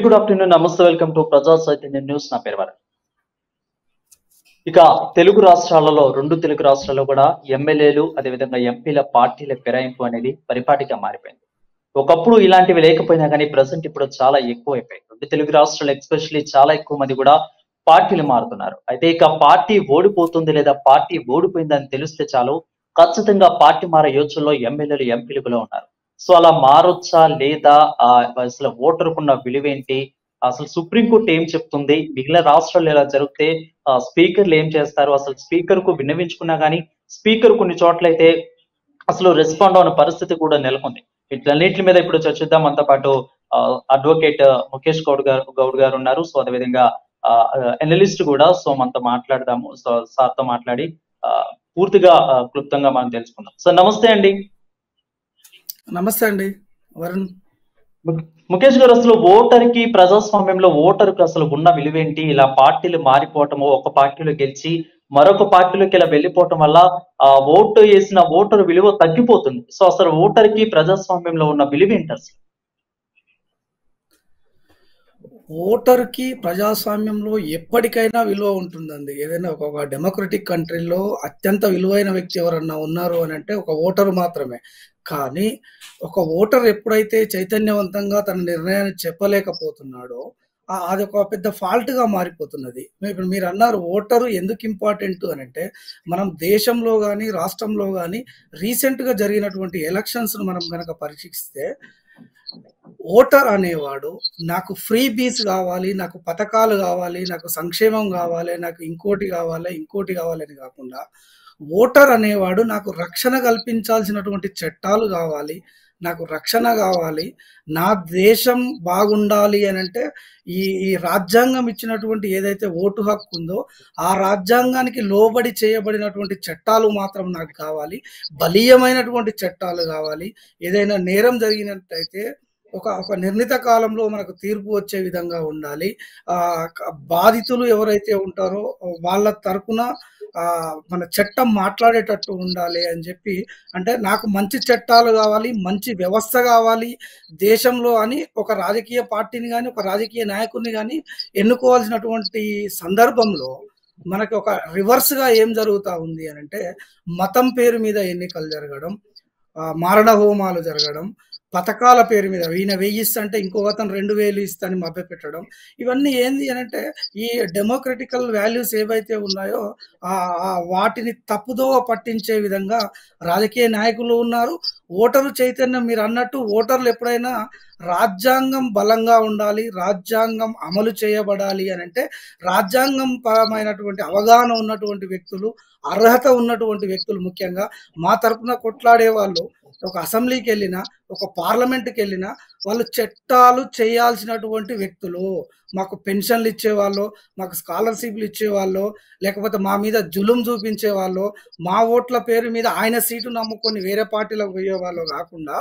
Good afternoon. నమస్తే. Welcome to ప్రజా Chaitanya news. నా పేరు వరుణ్. ఇక తెలుగు రాష్ట్రాలలో, రెండు తెలుగు రాష్ట్రాల్లో కూడా ఎమ్మెల్యేలు అదేవిధంగా ఎంపీల పార్టీల ఫిరాయింపు అనేది పరిపాటిగా మారిపోయింది. ఒకప్పుడు ఇలాంటివి లేకపోయినా కానీ ప్రజెంట్ ఇప్పుడు చాలా ఎక్కువైపోయాయి. రెండు తెలుగు రాష్ట్రాలు ఎస్పెషల్లీ చాలా ఎక్కువ మంది కూడా పార్టీలు మారుతున్నారు. అయితే ఇక పార్టీ ఓడిపోతుంది లేదా పార్టీ ఓడిపోయిందని తెలిస్తే చాలు ఖచ్చితంగా పార్టీ మారే యోచనలో ఎమ్మెల్యేలు ఎంపీలు కూడా ఉన్నారు. సో అలా మారొచ్చా లేదా, అసలు ఓటరుకున్న విలువేంటి, అసలు సుప్రీంకోర్టు ఏం చెప్తుంది, మిగిలిన రాష్ట్రాల్లో ఇలా జరిగితే స్పీకర్లు ఏం చేస్తారు, అసలు స్పీకర్ కు విన్నవించుకున్నా కానీ స్పీకర్ కొన్ని చోట్లయితే అసలు రెస్పాండ్ అవని పరిస్థితి కూడా నెలకొంది. వీటన్నిటి మీద ఇప్పుడు చర్చిద్దాం. మనతో పాటు అడ్వకేట్ ముఖేష్ గౌడ్ గారు ఉన్నారు. సో అదేవిధంగా ఎనలిస్ట్ కూడా. సో మనతో మాట్లాడదాము. సో సార్తో మాట్లాడి పూర్తిగా క్లుప్తంగా మనం తెలుసుకుందాం. సో నమస్తే అండి. నమస్తే అండి వరుణ్. ముఖేష్ గారు, అసలు ఓటర్కి ప్రజాస్వామ్యంలో ఓటర్కి అసలు ఉన్న విలువేంటి? ఇలా పార్టీలు మారిపోవటము, ఒక పార్టీలో గెలిచి మరొక పార్టీలోకి ఇలా వెళ్ళిపోవటం వల్ల ఓటు వేసిన ఓటరు విలువ తగ్గిపోతుంది. సో అసలు ఓటర్కి ప్రజాస్వామ్యంలో ఉన్న విలువేంటి అసలు? ఓటర్కి ప్రజాస్వామ్యంలో ఎప్పటికైనా విలువ ఉంటుందండి. ఏదైనా ఒక డెమోక్రటిక్ కంట్రీలో అత్యంత విలువైన వ్యక్తి ఎవరన్నా ఉన్నారు అని అంటే ఒక ఓటరు మాత్రమే. కానీ ఒక ఓటర్ ఎప్పుడైతే చైతన్యవంతంగా తన నిర్ణయాన్ని చెప్పలేకపోతున్నాడో అది ఒక పెద్ద ఫాల్ట్గా మారిపోతున్నది. ఇప్పుడు మీరు అన్నారు ఓటరు ఎందుకు ఇంపార్టెంట్ అని అంటే, మనం దేశంలో కానీ రాష్ట్రంలో కానీ రీసెంట్గా జరిగినటువంటి ఎలక్షన్స్ను మనం కనుక పరీక్షిస్తే ఓటర్ అనేవాడు నాకు ఫ్రీ బీస్ కావాలి, నాకు పథకాలు కావాలి, నాకు సంక్షేమం కావాలి, నాకు ఇంకోటి కావాలి అని కాకుండా ఓటర్ అనేవాడు నాకు రక్షణ కల్పించాల్సినటువంటి చట్టాలు కావాలి, నాకు రక్షణ కావాలి, నా దేశం బాగుండాలి అని అంటే ఈ రాజ్యాంగం ఇచ్చినటువంటి ఏదైతే ఓటు హక్కు ఉందో ఆ రాజ్యాంగానికి లోబడి చేయబడినటువంటి చట్టాలు మాత్రం నాకు కావాలి, బలీయమైనటువంటి చట్టాలు కావాలి. ఏదైనా నేరం జరిగినట్టయితే ఒక నిర్ణీత కాలంలో మనకు తీర్పు వచ్చే విధంగా ఉండాలి. బాధితులు ఎవరైతే ఉంటారో వాళ్ళ తరపున మన చట్టం మాట్లాడేటట్టు ఉండాలి అని చెప్పి, అంటే నాకు మంచి చట్టాలు కావాలి, మంచి వ్యవస్థ కావాలి దేశంలో అని ఒక రాజకీయ పార్టీని కానీ ఒక రాజకీయ నాయకుడిని కానీ ఎన్నుకోవాల్సినటువంటి సందర్భంలో మనకి ఒక రివర్స్గా ఏం జరుగుతూ ఉంది అని అంటే, మతం పేరు మీద ఎన్నికలు జరగడం, మారణ హోమాలు జరగడం, పథకాల పేరు మీద ఈయన 1000 ఇస్తంటే ఇంకో అతను 2000 ఇస్తాని మభ్యపెట్టడం, ఇవన్నీ ఏంది అని అంటే ఈ డెమోక్రటికల్ వాల్యూస్ ఏవైతే ఉన్నాయో వాటిని తప్పుదోవ పట్టించే విధంగా రాజకీయ నాయకులు ఉన్నారు. ఓటరు చైతన్యం, మీరు అన్నట్టు ఓటర్లు ఎప్పుడైనా రాజ్యాంగం బలంగా ఉండాలి, రాజ్యాంగం అమలు చేయబడాలి అని అంటే రాజ్యాంగం పరమైనటువంటి అవగాహన ఉన్నటువంటి వ్యక్తులు, అర్హత ఉన్నటువంటి వ్యక్తులు, ముఖ్యంగా మా తరపున కొట్లాడే వాళ్ళు ఒక అసెంబ్లీకి వెళ్ళినా ఒక పార్లమెంట్కి వెళ్ళినా వాళ్ళు చట్టాలు చేయాల్సినటువంటి వ్యక్తులు. మాకు పెన్షన్లు ఇచ్చేవాళ్ళు, మాకు స్కాలర్షిప్లు ఇచ్చేవాళ్ళు, లేకపోతే మా మీద జులుం చూపించేవాళ్ళు, మా ఓట్ల పేరు మీద ఆయన సీటు నమ్ముకొని వేరే పార్టీలకు పోయేవాళ్ళు కాకుండా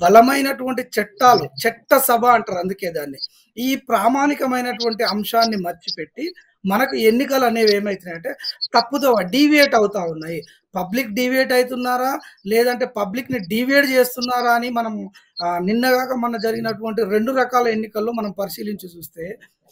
బలమైనటువంటి చట్టాలు, చట్ట సభ అంటారు అందుకే దాన్ని, ఈ ప్రామాణికమైనటువంటి అంశాన్ని మర్చిపెట్టి మనకు ఎన్నికలు అనేవి ఏమవుతున్నాయంటే తప్పుదో డీవియేట్ అవుతా ఉన్నాయి. పబ్లిక్ డీవియేట్ అవుతున్నారా లేదంటే పబ్లిక్ని డీవియేట్ చేస్తున్నారా అని మనం నిన్నగాక మొన్న జరిగినటువంటి 2 రకాల ఎన్నికల్లో మనం పరిశీలించి చూస్తే,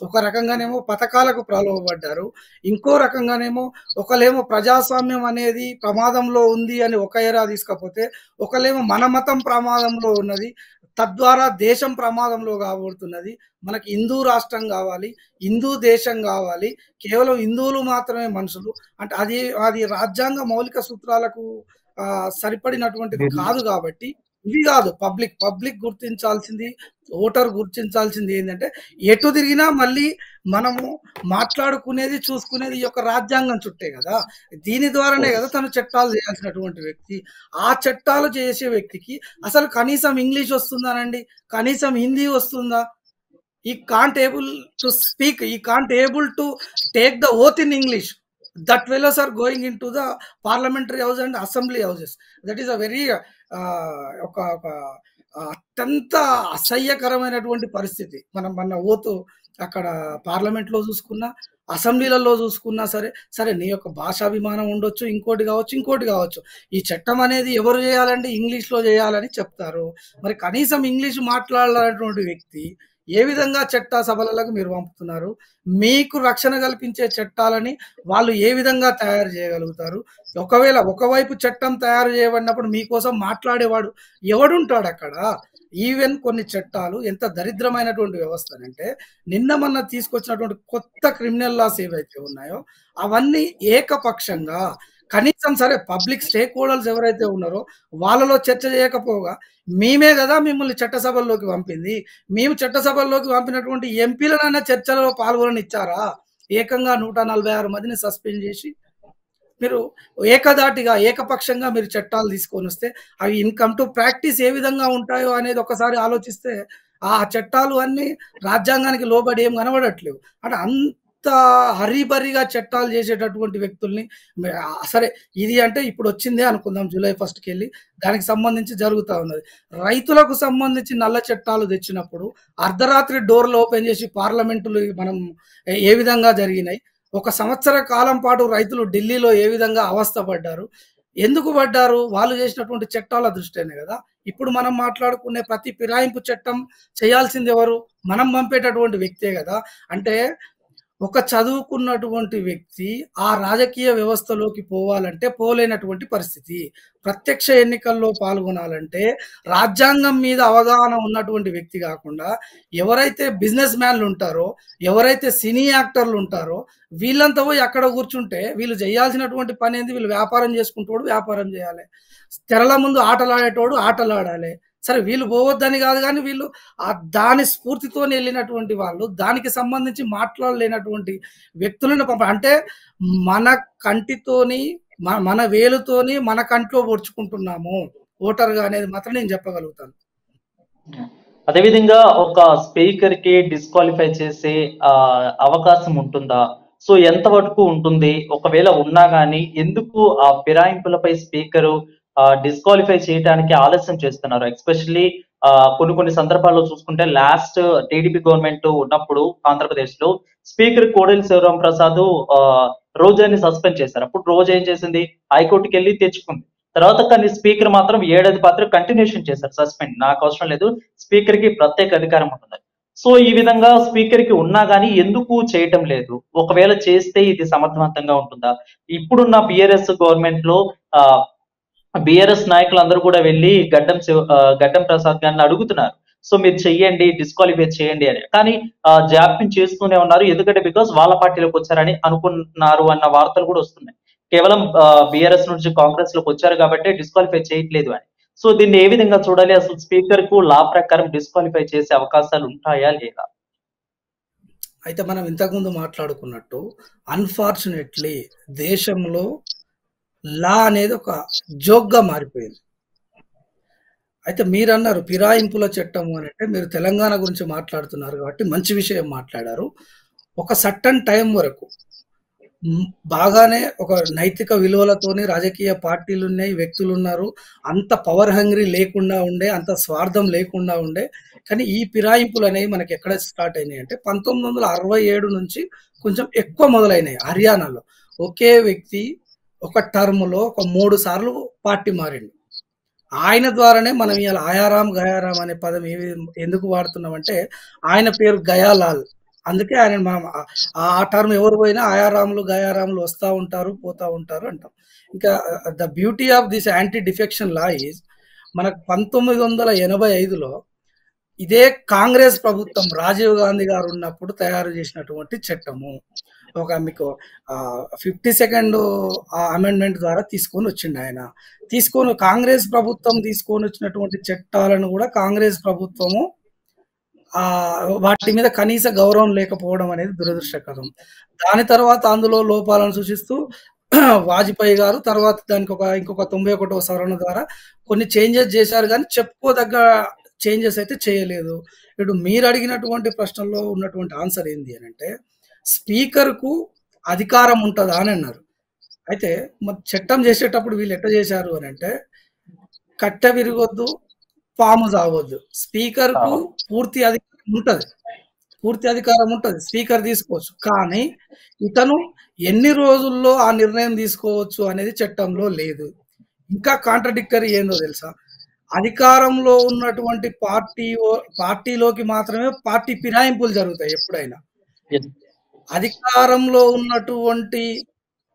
ఒక రకంగానేమో పథకాలకు ప్రలోభపడ్డారు, ఇంకో రకంగానేమో ఒకలేమో ప్రజాస్వామ్యం అనేది ప్రమాదంలో ఉంది అని ఒక ఎరా తీసుకపోతే, ఒకలేమో మన మతం ప్రమాదంలో ఉన్నది, తద్వారా దేశం ప్రమాదంలో కాబోతున్నది, మనకి హిందూ రాష్ట్రం కావాలి, హిందూ దేశం కావాలి, కేవలం హిందువులు మాత్రమే మనుషులు అంటే అది రాజ్యాంగ మౌలిక సూత్రాలకు సరిపడినటువంటిది కాదు. కాబట్టి ఇవి కాదు పబ్లిక్ గుర్తించాల్సింది, ఓటర్ గుర్తించాల్సింది ఏంటంటే, ఎటు తిరిగినా మళ్ళీ మనము మాట్లాడుకునేది చూసుకునేది ఈ యొక్క రాజ్యాంగం చుట్టే కదా. దీని ద్వారానే కదా తను చట్టాలు చేయాల్సినటువంటి వ్యక్తి. ఆ చట్టాలు చేసే వ్యక్తికి అసలు కనీసం ఇంగ్లీష్ వస్తుందానండి, కనీసం హిందీ వస్తుందా? ఈ కాంట్ ఏబుల్ టు స్పీక్, ఈ can't able to take the oath in English. That fellows are going into the parliamentary house and assembly houses. That is a very ఒక అత్యంత అసహ్యకరమైనటువంటి పరిస్థితి. మన ఓతు అక్కడ పార్లమెంట్లో చూసుకున్నా, అసెంబ్లీలలో చూసుకున్నా సరే నీ యొక్క భాషాభిమానం ఉండొచ్చు, ఇంకోటి కావచ్చు. ఈ చట్టం అనేది ఎవరు చేయాలంటే ఇంగ్లీష్లో చేయాలని చెప్తారు. మరి కనీసం ఇంగ్లీష్ మాట్లాడాలన్నటువంటి వ్యక్తి ఏ విధంగా చట్ట సభలకు మీరు పంపుతున్నారు? మీకు రక్షణ కల్పించే చట్టాలని వాళ్ళు ఏ విధంగా తయారు చేయగలుగుతారు? ఒకవేళ ఒకవైపు చట్టం తయారు చేయబడినప్పుడు మీకోసం మాట్లాడేవాడు ఎవడుంటాడక్కడ? ఈవెన్ కొన్ని చట్టాలు ఎంత దరిద్రమైనటువంటి వ్యవస్థనంటే, నిన్న మొన్న తీసుకొచ్చినటువంటి కొత్త క్రిమినల్ లాస్ ఏవైతే ఉన్నాయో, అవన్నీ ఏకపక్షంగా కనీసం సరే పబ్లిక్ స్టేక్ హోల్డర్స్ ఎవరైతే ఉన్నారో వాళ్ళలో చర్చ చేయకపోగా మేమే కదా మిమ్మల్ని చట్టసభల్లోకి పంపింది. మేము చట్టసభల్లోకి పంపినటువంటి ఎంపీలనైనా చర్చలో పాల్గొననిచ్చారా? ఏకంగా 146 మందిని సస్పెండ్ చేసి మీరు ఏకధాటిగా, ఏకపక్షంగా మీరు చట్టాలు తీసుకొనొస్తే అవి ఇన్‌కమ్ టు ప్రాక్టీస్ ఏ విధంగా ఉంటాయో అనేది ఒకసారి ఆలోచిస్తే ఆ చట్టాలు అన్నీ రాజ్యాంగానికి లోబడి ఏం కనబడట్లేవు. అంటే అంత హరీబరీగా చట్టాలు చేసేటటువంటి వ్యక్తుల్ని సరే ఇది అంటే ఇప్పుడొచ్చిందే అనుకుందాం జూలై 1కెళ్ళి దానికి సంబంధించి జరుగుతా ఉన్నది. రైతులకు సంబంధించి నల్ల చట్టాలు తెచ్చినప్పుడు అర్ధరాత్రి డోర్లు ఓపెన్ చేసి పార్లమెంటులు మనం ఏ విధంగా జరిగినాయి? ఒక సంవత్సర కాలం పాటు రైతులు ఢిల్లీలో ఏ విధంగా అవస్థ పడ్డారు? ఎందుకు పడ్డారు? వాళ్ళు చేసినటువంటి చట్టాల దృష్ట్యానే గదా! ఇప్పుడు మనం మాట్లాడుకునే ప్రతి ఫిరాయింపు చట్టం చేయాల్సిందెవరు? మనం పంపేటటువంటి వ్యక్తే గదా! అంటే ఒక చదువుకున్నటువంటి వ్యక్తి ఆ రాజకీయ వ్యవస్థలోకి పోవాలంటే పోలేనటువంటి పరిస్థితి. ప్రత్యక్ష ఎన్నికల్లో పాల్గొనాలంటే రాజ్యాంగం మీద అవగాహన ఉన్నటువంటి వ్యక్తి గాకుండా ఎవరైతే బిజినెస్ మ్యాన్‌లుంటారో, ఎవరైతే సినీ యాక్టర్‌లుంటారో వీళ్ళంతా పోయి అక్కడ కూర్చుంటే వీళ్ళు చేయాల్సినటువంటి పనేంది? వీళ్ళు వ్యాపారం చేసుకుంటోడు వ్యాపారం చేయాలె. తెరల ముందు ఆటలాడేటోడు ఆటలాడాలె. సరే వీళ్ళు పోవద్దని గాదు గానీ వీళ్ళు దాని స్ఫూర్తితోని ఎళ్ళినటువంటి వాళ్ళు, దానికి సంబంధించి మాట్లాడలేనటువంటి వ్యక్తులను అంటే మన కంటితోని మన వేలుతోని మన కంట్లో పొడుచుకుంటున్నాము ఓటరుగా అనేది మాత్రం నేను చెప్పగలుగుతాను. అదేవిధంగా ఒక స్పీకర్‌కి డిస్‌క్వాలిఫై చేసే అవకాశం ఉంటుందా? సో ఎంత వరకు ఉంటుంది? ఒకవేళ ఉన్నా గాని ఎందుకు ఆ ఫిరాయింపులపై స్పీకరు డిస్‌క్వాలిఫై చేయటానికి ఆలస్యం చేస్తున్నారు? ఎస్పెషల్లీ కొన్ని సందర్భాల్లో చూసుకుంటే లాస్ట్ టీడీపీ గవర్నమెంట్ ఉన్నప్పుడు ఆంధ్రప్రదేశ్‌లో స్పీకర్ కోడెల శివరాంప్రసాద్ రోజాని సస్పెండ్ చేశారు. అప్పుడు రోజా ఏం చేసింది? హైకోర్టుకెళ్ళి తెచ్చుకుంది. తర్వాత కానీ స్పీకర్ మాత్రం ఏడాది పాటు కంటిన్యూషన్ చేశారు సస్పెండ్. నాకు అవసరం లేదు. స్పీకర్‌కి ప్రత్యేక అధికారం ఉంటుంది. సో ఈ విధంగా స్పీకర్‌కి ఉన్నా గాని ఎందుకు చేయటం లేదు? ఒకవేళ చేస్తే ఇది సమర్థవంతంగా ఉంటుందా? ఇప్పుడున్న బీఆర్ఎస్ గవర్నమెంట్‌లో ఆహ్, బీఆర్ఎస్ నాయకులందరూ కూడా వెళ్లి గడ్డం ప్రసాద్ గారిని అడుగుతున్నారు. సో మీరు చెయ్యండి, డిస్‌క్వాలిఫై చేయండి అని. కానీ జాప్యం చేస్తూనే ఉన్నారు. ఎందుకంటే బికాజ్ వాళ్ళ పార్టీలోకి వచ్చారని అనుకున్నారు అన్న వార్తలు కూడా వస్తున్నాయి. కేవలం బీఆర్ఎస్ నుంచి కాంగ్రెస్ లోకి వచ్చారు కాబట్టి డిస్‌క్వాలిఫై చేయట్లేదు అని. సో దీన్ని ఏ విధంగా చూడాలి? అసలు స్పీకర్‌కు లా ప్రకారం డిస్‌క్వాలిఫై చేసే అవకాశాలు ఉంటాయా లేదా? అయితే మనం ఇంతకుముందు మాట్లాడుకున్నట్టు అన్‌ఫార్చునేట్‌లీ దేశంలో లా అనేది ఒక జోక్‌గా మారిపోయింది. అయితే మీరన్నారు ఫిరాయింపుల చట్టము అనంటే మీరు తెలంగాణ గురించి మాట్లాడుతున్నారు కాబట్టి మంచి విషయం మాట్లాడారు. ఒక సర్టెన్ టైం వరకు బాగానే ఒక నైతిక విలువలతోని రాజకీయ పార్టీలున్నాయి, వ్యక్తులున్నారు. అంత పవర్ హంగ్రీ లేకుండా ఉండే, అంత స్వార్థం లేకుండా ఉండే. కానీ ఈ ఫిరాయింపులనేవి మనకెక్కడ స్టార్ట్ అయినాయంటే 1967 నుంచి కొంచెం ఎక్కువ మొదలైనాయి హర్యానాలో. ఒకే వ్యక్తి ఒక టర్మ్‌లో ఒక 3 సార్లు పార్టీ మారిండు. ఆయన ద్వారానే మనం ఇయాల ఆయారాం, గయారాం అనే పదం ఎందుకు వాడుతున్నామంటే ఆయన పేరు గయాలాల్. అందుకే ఆయన మనం ఆ టర్మ్ ఎవరు పోయినా ఆయారాములు, గయారాములు వస్తా ఉంటారు, పోతా ఉంటారు అంటాం. ఇంకా the beauty of this anti defection law is మనకు 1985లో ఇదే కాంగ్రెస్ ప్రభుత్వం రాజీవ్ గాంధీ గారు ఉన్నప్పుడు తయారు చేసినటువంటి చట్టము. ఒక మీకు 52nd అమెండ్మెంట్ ద్వారా తీసుకొని వచ్చిండు ఆయన. కాంగ్రెస్ ప్రభుత్వం తీసుకొని వచ్చినటువంటి చట్టాలను కూడా కాంగ్రెస్ ప్రభుత్వము వాటి మీద కనీస గౌరవం లేకపోవడం అనేది దురదృష్టకరం. దాని తర్వాత అందులో లోపాలను సూచిస్తూ వాజ్పేయి గారు తర్వాత దానికి ఇంకొక 91వ సవరణ ద్వారా కొన్ని చేంజెస్ చేశారు కానీ చెప్పుకోదగ్గ చేంజెస్ అయితే చేయలేదు. ఇప్పుడు మీరు అడిగినటువంటి ప్రశ్నలో ఉన్నటువంటి ఆన్సర్ ఏంది అనంటే స్పీకర్‌కు అధికారం ఉంటదా అని అన్నారు. అయితే మరి చట్టం చేసేటప్పుడు వీళ్ళు ఎట్లా చేశారు అనంటే కట్టె విరగొద్దు, పాము సావొద్దు. స్పీకర్‌కు పూర్తి అధికారం ఉంటది. పూర్తి అధికారం ఉంటది. స్పీకర్ తీసుకోవచ్చు. కానీ ఇతను ఎన్ని రోజుల్లో ఆ నిర్ణయం తీసుకోవచ్చు అనేది చట్టంలో లేదు. ఇంకా కాంట్రడిక్టరీ ఏందో తెలుసా? అధికారంలో ఉన్నటువంటి పార్టీలోకి మాత్రమే పార్టీ ఫిరాయింపులు జరుగుతాయి ఎప్పుడైనా. Yes. అధికారంలో ఉన్నటువంటి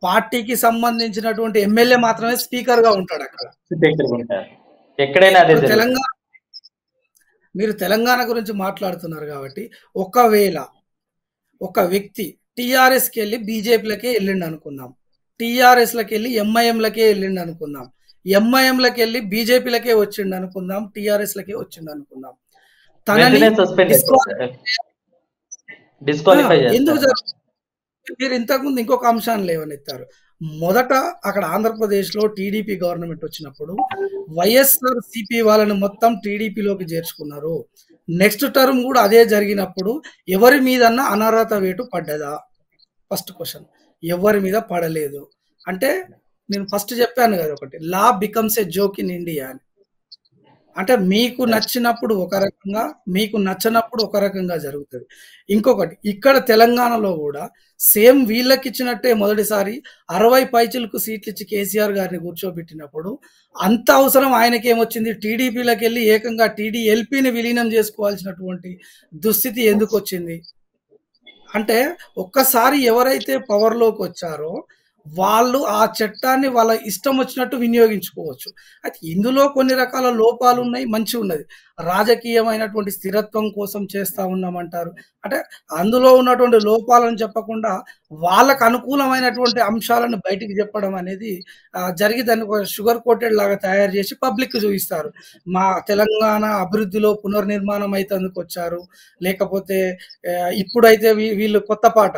పార్టీకి సంబంధించినటువంటి ఎమ్మెల్యే మాత్రమే స్పీకర్‌గా ఉంటాడక్కడ. దగ్గరగా ఉంటారు. ఎక్కడైనా అదే ఇప్పుడు జరుగుతుంది. మీరు తెలంగాణ గురించి మాట్లాడుతున్నారు కాబట్టి, ఒకవేళ ఒక వ్యక్తి టీఆర్ఎస్‌కెళ్ళి బీజేపీలకే ఎళ్ళిండనుకుందాం. టీఆర్ఎస్‌లకెళ్ళి ఎంఐఎంలకే ఎళ్ళిండనుకుందాం. ఎంఐఎంలకెళ్ళి బీజేపీలకే వచ్చిండనుకుందాం. టీఆర్ఎస్‌లకే వచ్చిండనుకుందాం. తనని వెంటనే సస్పెండ్ డిస్క్వాలిఫై ఎందుకు చేస్తారు. మీరు ఇంతకుముందు ఇంకొక అంశాన్ని లేవనెత్తారు. మొదట అక్కడ ఆంధ్రప్రదేశ్‌లో టీడీపీ గవర్నమెంట్ వచ్చినప్పుడు వైఎస్ఆర్‌సీపీ వాళ్ళని మొత్తం టీడీపీలోకి చేర్చుకున్నారు. నెక్స్ట్ టర్మ్ కూడా అదే జరిగినప్పుడు ఎవరి మీదన్నా అనర్హత వేటు పడ్డదా? First question. ఎవరి మీద పడలేదు. అంటే నేను ఫస్ట్ చెప్పాను కదా ఒకటి. Law becomes a joke in India అని. అంటే మీకు నచ్చినప్పుడు ఒక రకంగా, మీకు నచ్చనప్పుడు ఒక రకంగా జరుగుతది. ఇంకొకటి ఇక్కడ తెలంగాణలో గూడా సేమ్ వీళ్ళకిచ్చినట్టే మొదటిసారి 60 పైచిలకు సీట్లిచ్చి కేసీఆర్ గారిని కూర్చోబెట్టినప్పుడు అంత అవసరం ఆయనకేమొచ్చింది? టీడీపీలకెళ్ళి ఏకంగా టీడీఎల్పీని విలీనం చేసుకోవాల్సినటువంటి దుస్థితి ఎందుకొచ్చింది? అంటే ఒక్కసారి ఎవరైతే పవర్‌లోకొచ్చారో వాళ్ళు ఆ చట్టాన్ని వాళ్ళ ఇష్టం వచ్చినట్టు వినియోగించుకోవచ్చు. అయితే ఇందులో కొన్ని రకాల లోపాలున్నాయి, మంచి ఉన్నది. రాజకీయమైనటువంటి స్థిరత్వం కోసం చేస్తా ఉన్నామంటారు. అంటే అందులో ఉన్నటువంటి లోపాలను చెప్పకుండా వాళ్ళకు అనుకూలమైనటువంటి అంశాలను బయటికి చెప్పడం అనేది జరిగి దాన్ని ఒక షుగర్ కోటెడ్ లాగా తయారు చేసి పబ్లిక్‌కి చూయిస్తారు. మా తెలంగాణ అభివృద్ధిలో పునర్నిర్మాణం అయితందుకొచ్చారు. లేకపోతే ఇప్పుడైతే వీళ్ళు కొత్త పాట.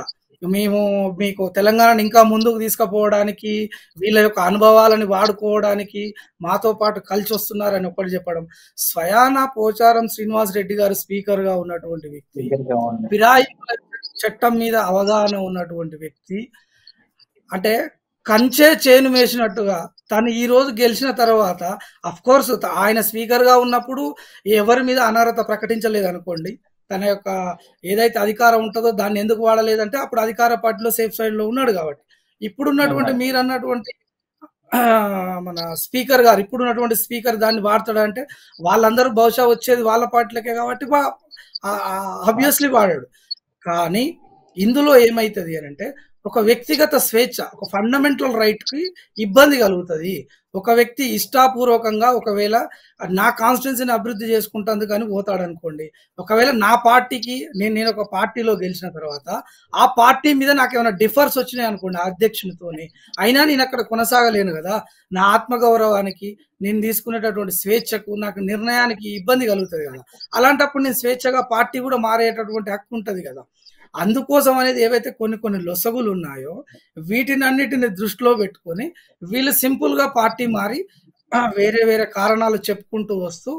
మేము మీకు తెలంగాణని ఇంకా ముందుకు తీసుకుపోవడానికి, వీళ్ళ యొక్క అనుభవాలని వాడుకోవడానికి మాతో పాటు కలిసొస్తున్నారని ఒకటి చెప్పడం. స్వయానా పోచారం శ్రీనివాస్ రెడ్డి గారు స్పీకర్‌గా ఉన్నటువంటి వ్యక్తి. దగ్గరగా ఉంది. ఫిరాయింపుల చట్టం మీద అవగాహన ఉన్నటువంటి వ్యక్తి. అంటే కంచే చేను మేసినట్టుగా తను ఈరోజు గెలిచిన తర్వాత అఫ్‌కోర్స్ ఆయన స్పీకర్‌గా ఉన్నప్పుడు ఎవరి మీద అనర్హత ప్రకటించలేదనుకోండి. తన యొక్క ఏదైతే అధికారం ఉంటదో దాన్ని ఎందుకు వాడలేదంటే అప్పుడు అధికార పార్టీలో సేఫ్ సైడ్‌లో ఉన్నాడు కాబట్టి. ఇప్పుడున్నటువంటి అవును. మీరన్నటువంటి మన స్పీకర్ గారు ఇప్పుడున్నటువంటి స్పీకర్ దాన్ని వాడతాడంటే వాళ్ళందరూ బహుశా వచ్చేది వాళ్ళ పార్టీలకే కాబట్టి ఆబ్వియస్‌లీ వాడాడు. కానీ ఇందులో ఏమైతది అనంటే ఒక వ్యక్తిగత స్వేచ్ఛ, ఒక ఫండమెంటల్ రైట్‌కి ఇబ్బంది కలుగుతది. ఒక వ్యక్తి ఇష్టాపూర్వకంగా ఒకవేళ నా కాన్స్టిట్యుయెన్సీని అభివృద్ధి చేసుకుంటందుకని పోతాడనుకోండి. ఒకవేళ నా పార్టీకి నేనొక పార్టీలో గెలిచిన తర్వాత, ఆ పార్టీ మీద నాకేమైనా డిఫర్స్ వచ్చినాయనుకోండి ఆ అధ్యక్షునితోని, అయినా నేనక్కడ కొనసాగలేను గదా! నా ఆత్మగౌరవానికి, నేను తీసుకునేటటువంటి స్వేచ్ఛకు, నాకు నిర్ణయానికి ఇబ్బంది కలుగుతది గదా! అలాంటప్పుడు నేను స్వేచ్ఛగా పార్టీ గూడా మారేటటువంటి హక్కుంటది గదా! అందుకోసం అనేది ఏవైతే కొన్ని లొసగులున్నాయో, వీటినన్నిటిని దృష్టిలో పెట్టుకొని వీళ్ళు సింపుల్‌గా పార్టీ మారి వేరే వేరే కారణాలు చెప్పుకుంటూ వస్తూ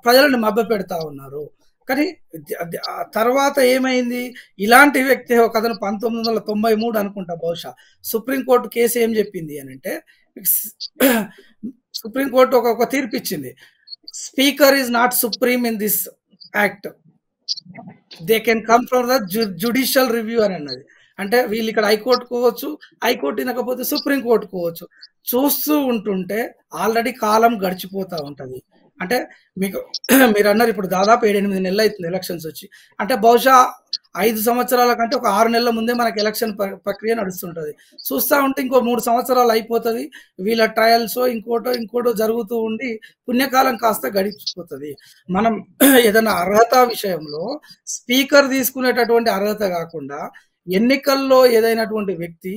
ప్రజలను మభ్యపెడతా ఉన్నారు. కానీ తర్వాత ఏమైంది? ఇలాంటి వ్యక్తి ఒకతను 1993 అనుకుంటా బహుశా సుప్రీం కోర్ట్ కేసు ఏం చెప్పింది అనంటే సుప్రీం కోర్ట్ ఒక తీర్పిచ్చింది. Speaker is not supreme in this act. They can come from the judicial review అని అన్నది. అంటే వీళ్ళు ఇక్కడ హైకోర్టు పోవచ్చు, హైకోర్టు వినకపోతే సుప్రీం కోర్టు పోవచ్చు. చూస్తూ ఉంటుంటే ఆల్రెడీ కాలం గడిచిపోతా ఉంటది. అంటే మీకు మీరన్నారు ఇప్పుడు దాదాపు 7, 8 నెలలు అయితుంది ఎలక్షన్స్ వచ్చి. అంటే బహుశా 5 సంవత్సరాల కంటే ఒక 6 నెలల ముందే మనకి ఎలక్షన్ ప్రక్రియ నడుస్తుంటది. చూస్తా ఉంటే ఇంకో 3 సంవత్సరాలు అయిపోతది. వీళ్ళ ట్రయల్సో ఇంకోటో జరుగుతూ ఉండి పుణ్యకాలం కాస్త గడిచిపోతది. మనం ఏదైనా అర్హత విషయంలో స్పీకర్ తీసుకునేటటువంటి అర్హత గాకుండా ఎన్నికల్లో ఏదైనటువంటి వ్యక్తి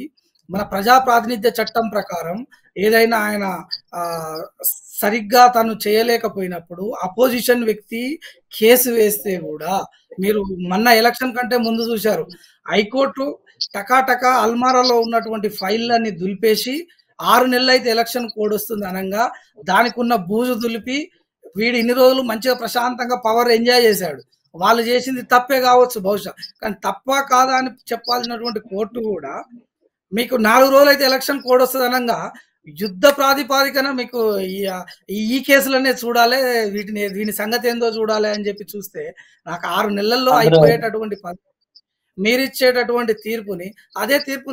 మన ప్రజా ప్రాతినిధ్య చట్టం ప్రకారం ఏదైనా ఆయన సరిగ్గా తను చేయలేకపోయినప్పుడు అపోజిషన్ వ్యక్తి కేసు వేస్తే గూడా మీరు మొన్న ఎలక్షన్ కంటే ముందు చూశారు. హైకోర్టు టకాటకా అల్మారాలో ఉన్నటువంటి ఫైళ్ళని దులిపేసి 6 నెలలైతే ఎలక్షన్ కోడ్ వస్తుంది అనంగా దానికున్న బూజు దులిపి వీడు ఇన్ని రోజులు మంచిగా ప్రశాంతంగా పవర్ ఎంజాయ్ చేశాడు. వాళ్ళు చేసింది తప్పే కావచ్చు బహుశా. కానీ తప్పా కాదా అని చెప్పాల్సినటువంటి కోర్టు కూడా మీకు 4 రోజులైతే ఎలక్షన్ కోడ్ వస్తది అనంగా యుద్ధ ప్రాతిపదికన మీకు ఈ కేసులనే చూడాలి, వీని సంగతి ఏందో చూడాలి అని చెప్పి చూస్తే నాకు 6 నెలల్లో అయిపోయేటటువంటి మీరిచ్చేటటువంటి తీర్పుని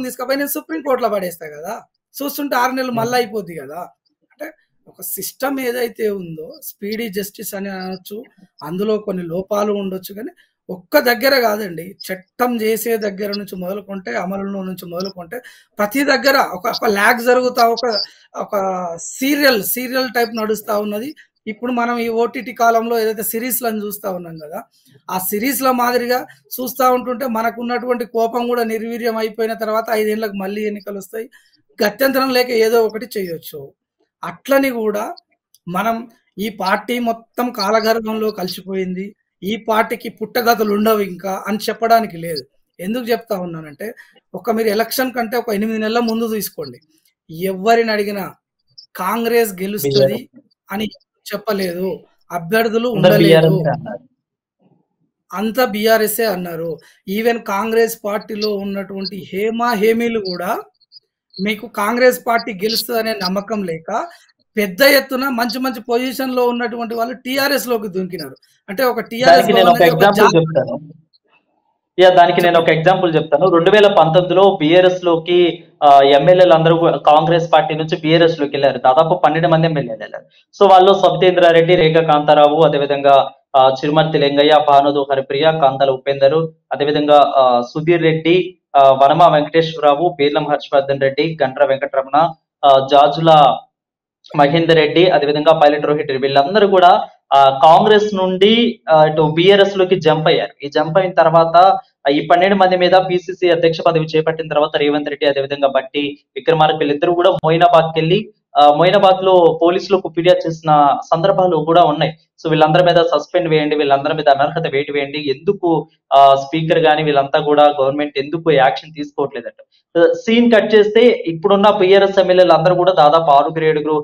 తీసుకుపోయి నేను సుప్రీం కోర్టులో పడేస్తా కదా. చూస్తుంటే 6 నెలలు మళ్ళీ అయిపోద్ది కదా. అంటే ఒక సిస్టమ్ ఏదైతే ఉందో స్పీడీ జస్టిస్ అని అనొచ్చు, అందులో కొన్ని లోపాలు ఉండొచ్చు. కానీ ఒక్క దగ్గర కాదండి, చట్టం చేసే దగ్గర నుంచి మొదలుకుంటే, అమలులో నుంచి మొదలుకుంటే ప్రతి దగ్గర ఒక ల్యాగ్ జరుగుతా, ఒక ఒక సీరియల్ టైప్ నడుస్తా ఉన్నది. ఇప్పుడు మనం ఈ ఓటీటీ కాలంలో ఏదైతే సిరీస్లను చూస్తా ఉన్నాం కదా, ఆ సిరీస్ల మాదిరిగా చూస్తా ఉంటుంటే మనకున్నటువంటి కోపం కూడా నిర్వీర్యం అయిపోయిన తర్వాత 5 ఏళ్ళకి మళ్ళీ ఎన్నికలు వస్తాయి. గత్యంతరం లేక ఏదో ఒకటి చేయొచ్చు. అట్లని కూడా మనం ఈ పార్టీ మొత్తం కాలగర్భంలో కలిసిపోయింది, ఈ పార్టీకి పుట్టగతులు ఉండవు ఇంకా అని చెప్పడానికి లేదు. ఎందుకు చెప్తా ఉన్నానంటే, మీరు ఎలక్షన్ కంటే ఒక 8 నెలల ముందు తీసుకోండి, ఎవరిని అడిగినా కాంగ్రెస్ గెలుస్తుంది అని చెప్పలేదు, అభ్యర్థులు ఉండలేదు, అంతా బీఆర్ఎస్ఏ అన్నారు. ఈవెన్ కాంగ్రెస్ పార్టీలో ఉన్నటువంటి హేమీలు కూడా మీకు కాంగ్రెస్ పార్టీ గెలుస్తుంది అనే నమ్మకం లేక పెద్ద ఎత్తున మంచి మంచి పొజిషన్ లో ఉన్నటువంటి వాళ్ళు టీఆర్ఎస్ లోకి దుంకినారు. అంటే ఒక టీఆర్ఎస్ దానికి నేను ఒక ఎగ్జాంపుల్ చెప్తాను. 2019లో బీఆర్ఎస్ లోకి ఎమ్మెల్యేలు అందరూ కాంగ్రెస్ పార్టీ నుంచి బీఆర్ఎస్ లోకి వెళ్ళారు. దాదాపు 12 మంది ఎమ్మెల్యేలు వెళ్ళారు. సో వాళ్ళు సబితేంద్రారెడ్డి, రేఖా కాంతారావు, అదేవిధంగా చిరుమర్తి లింగయ్య, భానుదు హరిప్రియ, కాంతల ఉపేందరు, అదేవిధంగా సుధీర్ రెడ్డి, వనమ వెంకటేశ్వరరావు, బీర్లం హర్షవర్ధన్ రెడ్డి, గంట్ర వెంకటరమణ, జాజుల మహేందర్ రెడ్డి, అదేవిధంగా పైలట్ రోహిత్ రెడ్డి, వీళ్ళందరూ కూడా కాంగ్రెస్ నుండి ఇటు బీఆర్ఎస్ లోకి జంప్ అయ్యారు. ఈ జంప్ అయిన తర్వాత ఈ 12 మంది మీద పిసిసి అధ్యక్ష పదవి చేపట్టిన తర్వాత రేవంత్ రెడ్డి, అదేవిధంగా బట్టి విక్రమార్క వీళ్ళిద్దరూ కూడా మొయినాబాద్కి వెళ్ళి మొయినాబాద్ లో పోలీసులకు ఫిర్యాదు చేసిన సందర్భాలు కూడా ఉన్నాయి. సో వీళ్ళందరి మీద సస్పెండ్ వేయండి, వీళ్ళందరి మీద అనర్హత వేటు వేయండి, ఎందుకు స్పీకర్ గాని వీళ్ళంతా కూడా గవర్నమెంట్ ఎందుకు యాక్షన్ తీసుకోవట్లేదంట. సీన్ కట్ చేస్తే ఇప్పుడున్న బీఆర్ఎస్ ఎమ్మెల్యేలు అందరూ కూడా దాదాపు 6-7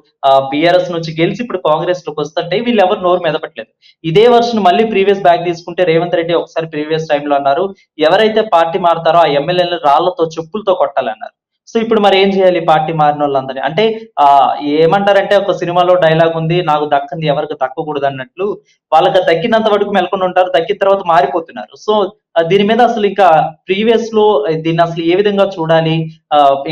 బీఆర్ఎస్ నుంచి గెలిచి ఇప్పుడు కాంగ్రెస్ లోకి వస్తుంటే వీళ్ళు ఎవరు నోరు మెదపట్లేదు. ఇదే వర్షన్ మళ్ళీ ప్రీవియస్ బ్యాక్ తీసుకుంటే రేవంత్ రెడ్డి ఒకసారి ప్రీవియస్ టైంలో అన్నారు, ఎవరైతే పార్టీ మారుతారో ఆ ఎమ్మెల్యేలను రాళ్లతో చెప్పులతో కొట్టాలన్నారు. సో ఇప్పుడు మరి ఏం చేయాలి పార్టీ మారిన వాళ్ళందరినీ? అంటే ఏమంటారంటే, ఒక సినిమాలో డైలాగ్ ఉంది, నాకు దక్కింది ఎవరికి దక్కకూడదు అన్నట్లు, వాళ్ళకి దక్కినంత వరకు మెలకొని ఉంటారు, దక్కిన తర్వాత మారిపోతున్నారు. సో దీని మీద అసలు ఇంకా ప్రీవియస్ లో దీన్ని అసలు ఏ విధంగా చూడాలి?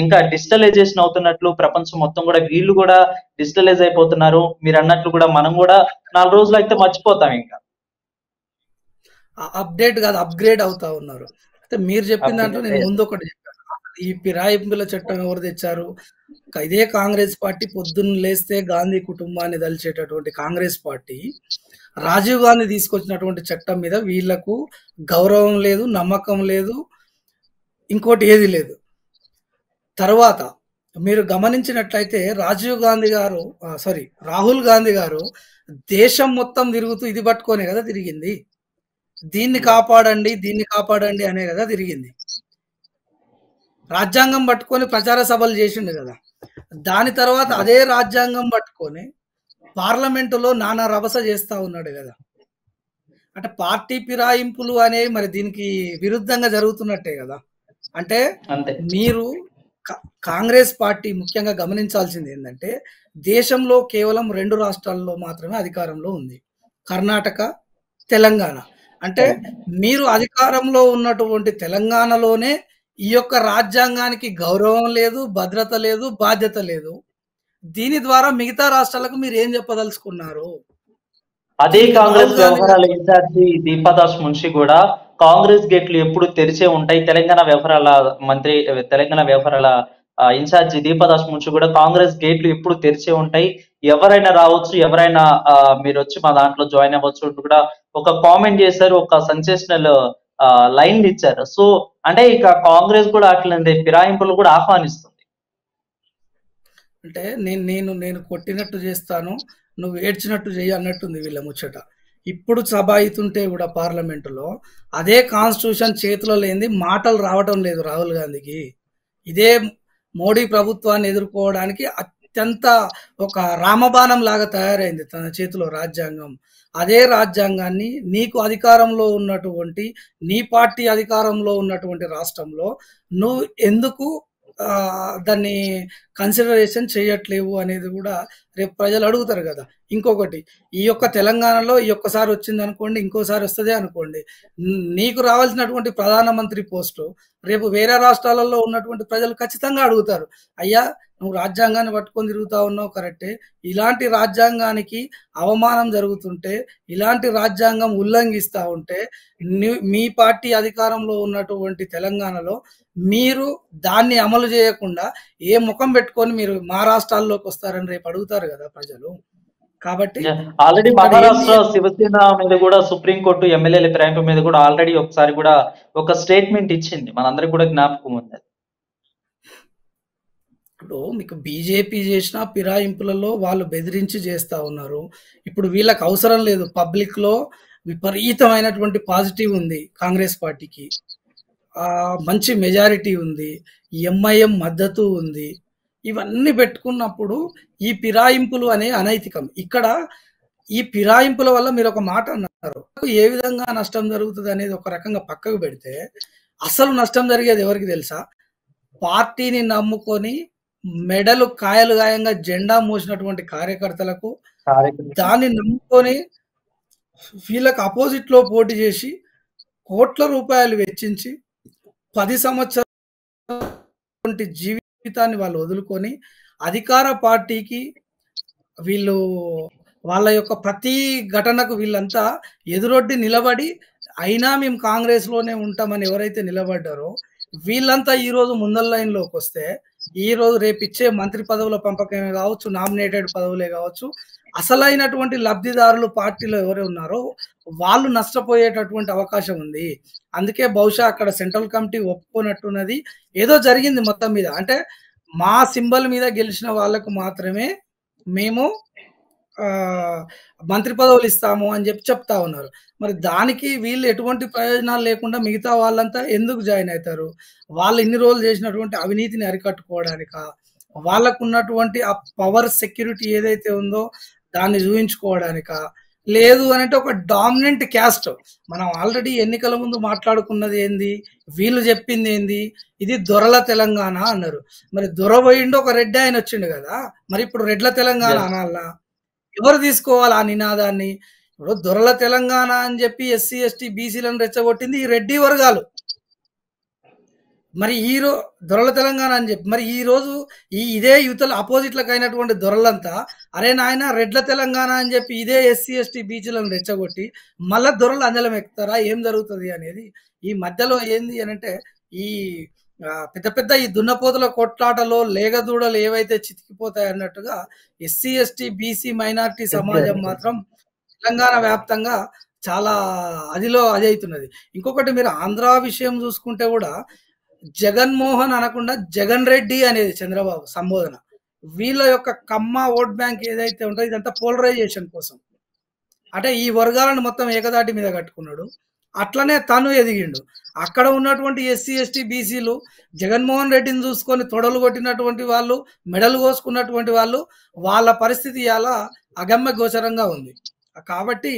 ఇంకా డిజిటలైజేషన్ అవుతున్నట్లు ప్రపంచం మొత్తం కూడా వీళ్ళు కూడా డిజిటలైజ్ అయిపోతున్నారు. మీరు అన్నట్లు కూడా మనం కూడా 4 రోజులు అయితే మర్చిపోతాం, ఇంకా అప్డేట్ కాదు అప్గ్రేడ్ అవుతా ఉన్నారు. అయితే మీరు చెప్పిన దాంట్లో నేను ముందు ఒకటి చెప్పాను, ఈ ఫిరాయింపుల చట్టం ఎవరు తెచ్చారు? ఇదే కాంగ్రెస్ పార్టీ. పొద్దున్న లేస్తే గాంధీ కుటుంబాన్ని దలిచేటటువంటి కాంగ్రెస్ పార్టీ రాజీవ్ గాంధీ తీసుకొచ్చినటువంటి చట్టం మీద వీళ్లకు గౌరవం లేదు, నమ్మకం లేదు, ఇంకోటి ఏది లేదు. తర్వాత మీరు గమనించినట్లయితే రాహుల్ గాంధీ గారు దేశం మొత్తం తిరుగుతూ ఇది పట్టుకోనే కదా తిరిగింది, దీన్ని కాపాడండి అనే కదా తిరిగింది. రాజ్యాంగం పట్టుకొని ప్రచార సభలు చేసిండు కదా. దాని తర్వాత అదే రాజ్యాంగం పట్టుకొని పార్లమెంటులో నానా రభస చేస్తా ఉన్నాడు కదా. అంటే పార్టీ ఫిరాయింపులు అనేవి మరి దీనికి విరుద్ధంగా జరుగుతున్నట్టే కదా. అంటే మీరు కాంగ్రెస్ పార్టీ ముఖ్యంగా గమనించాల్సింది ఏంటంటే, దేశంలో కేవలం 2 రాష్ట్రాల్లో మాత్రమే అధికారంలో ఉంది, కర్ణాటక, తెలంగాణ. అంటే మీరు అధికారంలో ఉన్నటువంటి తెలంగాణలోనే ఈ యొక్క రాజ్యాంగానికి గౌరవం లేదు, భద్రత లేదు, బాధ్యత లేదు. దీని ద్వారా మిగతా రాష్ట్రాలకు మీరు ఏం చెప్పదలుచుకున్నారు? అదే కాంగ్రెస్ వ్యవహారాల ఇన్ఛార్జి దీపాదాస్ మున్షి కూడా కాంగ్రెస్ గేట్లు ఎప్పుడు తెరిచే ఉంటాయి, తెలంగాణ వ్యవహారాల ఇన్ఛార్జి దీపాదాస్ మున్షి కూడా కాంగ్రెస్ గేట్లు ఎప్పుడు తెరిచే ఉంటాయి, ఎవరైనా రావచ్చు, ఎవరైనా మీరు వచ్చి మా దాంట్లో జాయిన్ అవ్వచ్చు కూడా ఒక కామెంట్ చేశారు, ఒక సెన్సేషనల్ లైన్లు ఇచ్చారు. సో అంటే ఇక కాంగ్రెస్ కూడా అట్లనే ఫిరాయింపులు కూడా ఆహ్వానిస్తుంది. అంటే నేను కొట్టినట్టు చేస్తాను, నువ్వు ఏడ్చినట్టు చేయి అన్నట్టుంది వీళ్ళ ముచ్చట. ఇప్పుడు సభ అవుతుంటే కూడా పార్లమెంటులో అదే కాన్స్టిట్యూషన్ చేతిలో లేనిది మాటలు రావటం లేదు రాహుల్ గాంధీకి. ఇదే మోడీ ప్రభుత్వాన్ని ఎదుర్కోవడానికి అత్యంత ఒక రామబాణం లాగా తయారైంది తన చేతిలో రాజ్యాంగం. అదే రాజ్యాంగాన్ని నీకు అధికారంలో ఉన్నటువంటి, నీ పార్టీ అధికారంలో ఉన్నటువంటి రాష్ట్రంలో నువ్వు ఎందుకు దాన్ని కన్సిడరేషన్ చేయట్లేవు అనేది కూడా రేపు ప్రజలు అడుగుతారు కదా. ఇంకొకటి, ఈ యొక్క తెలంగాణలో ఈ ఒక్కసారి వచ్చింది అనుకోండి, ఇంకోసారి వస్తదే అనుకోండి. నీకు రావాల్సినటువంటి ప్రధానమంత్రి పోస్టు రేపు వేరే రాష్ట్రాలలో ఉన్నటువంటి ప్రజలు ఖచ్చితంగా అడుగుతారు. అయ్యా, నువ్వు రాజ్యాంగాన్ని పట్టుకొని తిరుగుతా ఉన్నావు కరెక్టే. ఇలాంటి రాజ్యాంగానికి అవమానం జరుగుతుంటే, ఇలాంటి రాజ్యాంగం ఉల్లంఘిస్తా ఉంటే, మీ పార్టీ అధికారంలో ఉన్నటువంటి తెలంగాణలో మీరు దాన్ని అమలు చేయకుండా ఏ ముఖం పెట్టుకొని మీరు మా రాష్ట్రాల్లోకి వస్తారని రేపు అడుగుతారు కదా ప్రజలు. కాబట్టి ఆల్రెడీ ఇక్కడ ఏంది మహారాష్ట్ర శివసేన మీద కూడా సుప్రీంకోర్టు ఎమ్మెల్యేల ఫిరాయింపు మీద కూడా ఆల్రెడీ ఒకసారి కూడా ఒక స్టేట్మెంట్ ఇచ్చింది, మనందరికి కూడా జ్ఞాపకం ఉంది. ఇప్పుడు మీకు బీజేపీ చేసిన ఫిరాయింపులలో వాళ్ళు బెదిరించి చేస్తా ఉన్నారు. ఇప్పుడు వీళ్ళకి అవసరం లేదు. పబ్లిక్ లో విపరీతమైనటువంటి పాజిటివ్ ఉంది కాంగ్రెస్ పార్టీకి. మంచి మెజారిటీ ఉంది, ఎంఐఎం మద్దతు ఉంది. ఇవన్నీ పెట్టుకున్నప్పుడు ఈ ఫిరాయింపులు అనే అనైతికం. ఇక్కడ ఈ ఫిరాయింపుల వల్ల మీరు ఒక మాట అన్నారు, ఏ విధంగా నష్టం జరుగుతుంది అనేది ఒక రకంగా పక్కకు పెడితే, అసలు నష్టం జరిగేది ఎవరికి తెలుసా? పార్టీని నమ్ముకొని మెడలు కాయలు గాయంగా జెండా మోసినటువంటి కార్యకర్తలకు, దాన్ని నమ్ముకొని వీళ్ళకి అపోజిట్ లో పోటీ చేసి కోట్ల రూపాయలు వెచ్చించి 10 సంవత్సరాల జీవితాన్ని వాళ్ళు వదులుకొని అధికార పార్టీకి వీళ్ళు వాళ్ళ యొక్క ప్రతి ఘటనకు వీళ్ళంతా ఎదురొడ్డి నిలబడి, అయినా మేము కాంగ్రెస్ లోనే ఉంటామని ఎవరైతే నిలబడ్డారో వీళ్ళంతా ఈ రోజు ముందల లైన్ లోకి వస్తే, ఈ రోజు రేపు ఇచ్చే మంత్రి పదవుల పంపకమే కావచ్చు, నామినేటెడ్ పదవులే కావచ్చు, అసలైనటువంటి లబ్ధిదారులు పార్టీలో ఎవరు ఉన్నారో వాళ్ళు నష్టపోయేటటువంటి అవకాశం ఉంది. అందుకే బహుశా అక్కడ సెంట్రల్ కమిటీ ఒప్పుకున్నట్టున్నది. ఏదో జరిగింది మొత్తం మీద. అంటే మా సింబల్ మీద గెలిచిన వాళ్ళకు మాత్రమే మేము మంత్రి పదవులు ఇస్తాము అని చెప్తా ఉన్నారు. మరి దానికి వీళ్ళు ఎటువంటి ప్రయోజనాలు లేకుండా మిగతా వాళ్ళంతా ఎందుకు జాయిన్ అవుతారు? వాళ్ళు ఇన్ని రోజులు చేసినటువంటి అవినీతిని అరికట్టుకోవడానికా, వాళ్ళకు ఉన్నటువంటి ఆ పవర్ సెక్యూరిటీ ఏదైతే ఉందో దాన్ని చూపించుకోవడానికా, లేదు అని అంటే ఒక డామినెంట్ క్యాస్ట్. మనం ఆల్రెడీ ఎన్నికల ముందు మాట్లాడుకున్నది ఏంది, వీళ్ళు చెప్పింది ఏంది, ఇది దొరల తెలంగాణ అన్నారు. మరి దొర పోయిండు, ఒక రెడ్డి ఆయన వచ్చిండు కదా, మరి ఇప్పుడు రెడ్ల తెలంగాణ అనాలా? ఎవరు తీసుకోవాలి ఆ నినాదాన్ని? ఇప్పుడు దొరల తెలంగాణ అని చెప్పి ఎస్సీ ఎస్టీ బీసీలను రెచ్చగొట్టింది ఈ రెడ్డి వర్గాలు. మరి దొరల తెలంగాణ అని చెప్పి మరి ఈ రోజు ఇదే యువతల అపోజిట్లకు అయినటువంటి దొరలంతా అరే నాయన రెడ్ల తెలంగాణ అని చెప్పి ఇదే ఎస్సీ ఎస్టీ బీసీలను రెచ్చగొట్టి మళ్ళా దొరలు అంజలం ఎక్కుతారా? ఏం జరుగుతుంది అనేది ఈ మధ్యలో ఏంది అని అంటే, ఈ పెద్ద పెద్ద ఈ దున్నపోతుల కొట్లాటలో లేగదూడలు ఏవైతే చితికిపోతాయి అన్నట్టుగా ఎస్సీ ఎస్టీ బీసీ మైనారిటీ సమాజం మాత్రం తెలంగాణ వ్యాప్తంగా చాలా అదిలో అది అవుతున్నది. ఇంకొకటి, మీరు ఆంధ్ర విషయం చూసుకుంటే కూడా జగన్మోహన్ అనకుండా జగన్ రెడ్డి అనేది చంద్రబాబు సంబోధన. వీళ్ళ యొక్క కమ్మ ఓట్ బ్యాంక్ ఏదైతే ఉంటుందో ఇదంతా పోలరైజేషన్ కోసం. అంటే ఈ వర్గాలను మొత్తం ఏకదాటి మీద కట్టుకున్నాడు. అట్లనే తను ఎదిగిండు. అక్కడ ఉన్నటువంటి ఎస్సీ ఎస్టీ బీసీలు జగన్మోహన్ రెడ్డిని చూసుకొని తొడలు కొట్టినటువంటి వాళ్ళు, మెడలు కోసుకున్నటువంటి వాళ్ళు, వాళ్ళ పరిస్థితి ఇలా అగమ్య గోచరంగా ఉంది. కాబట్టి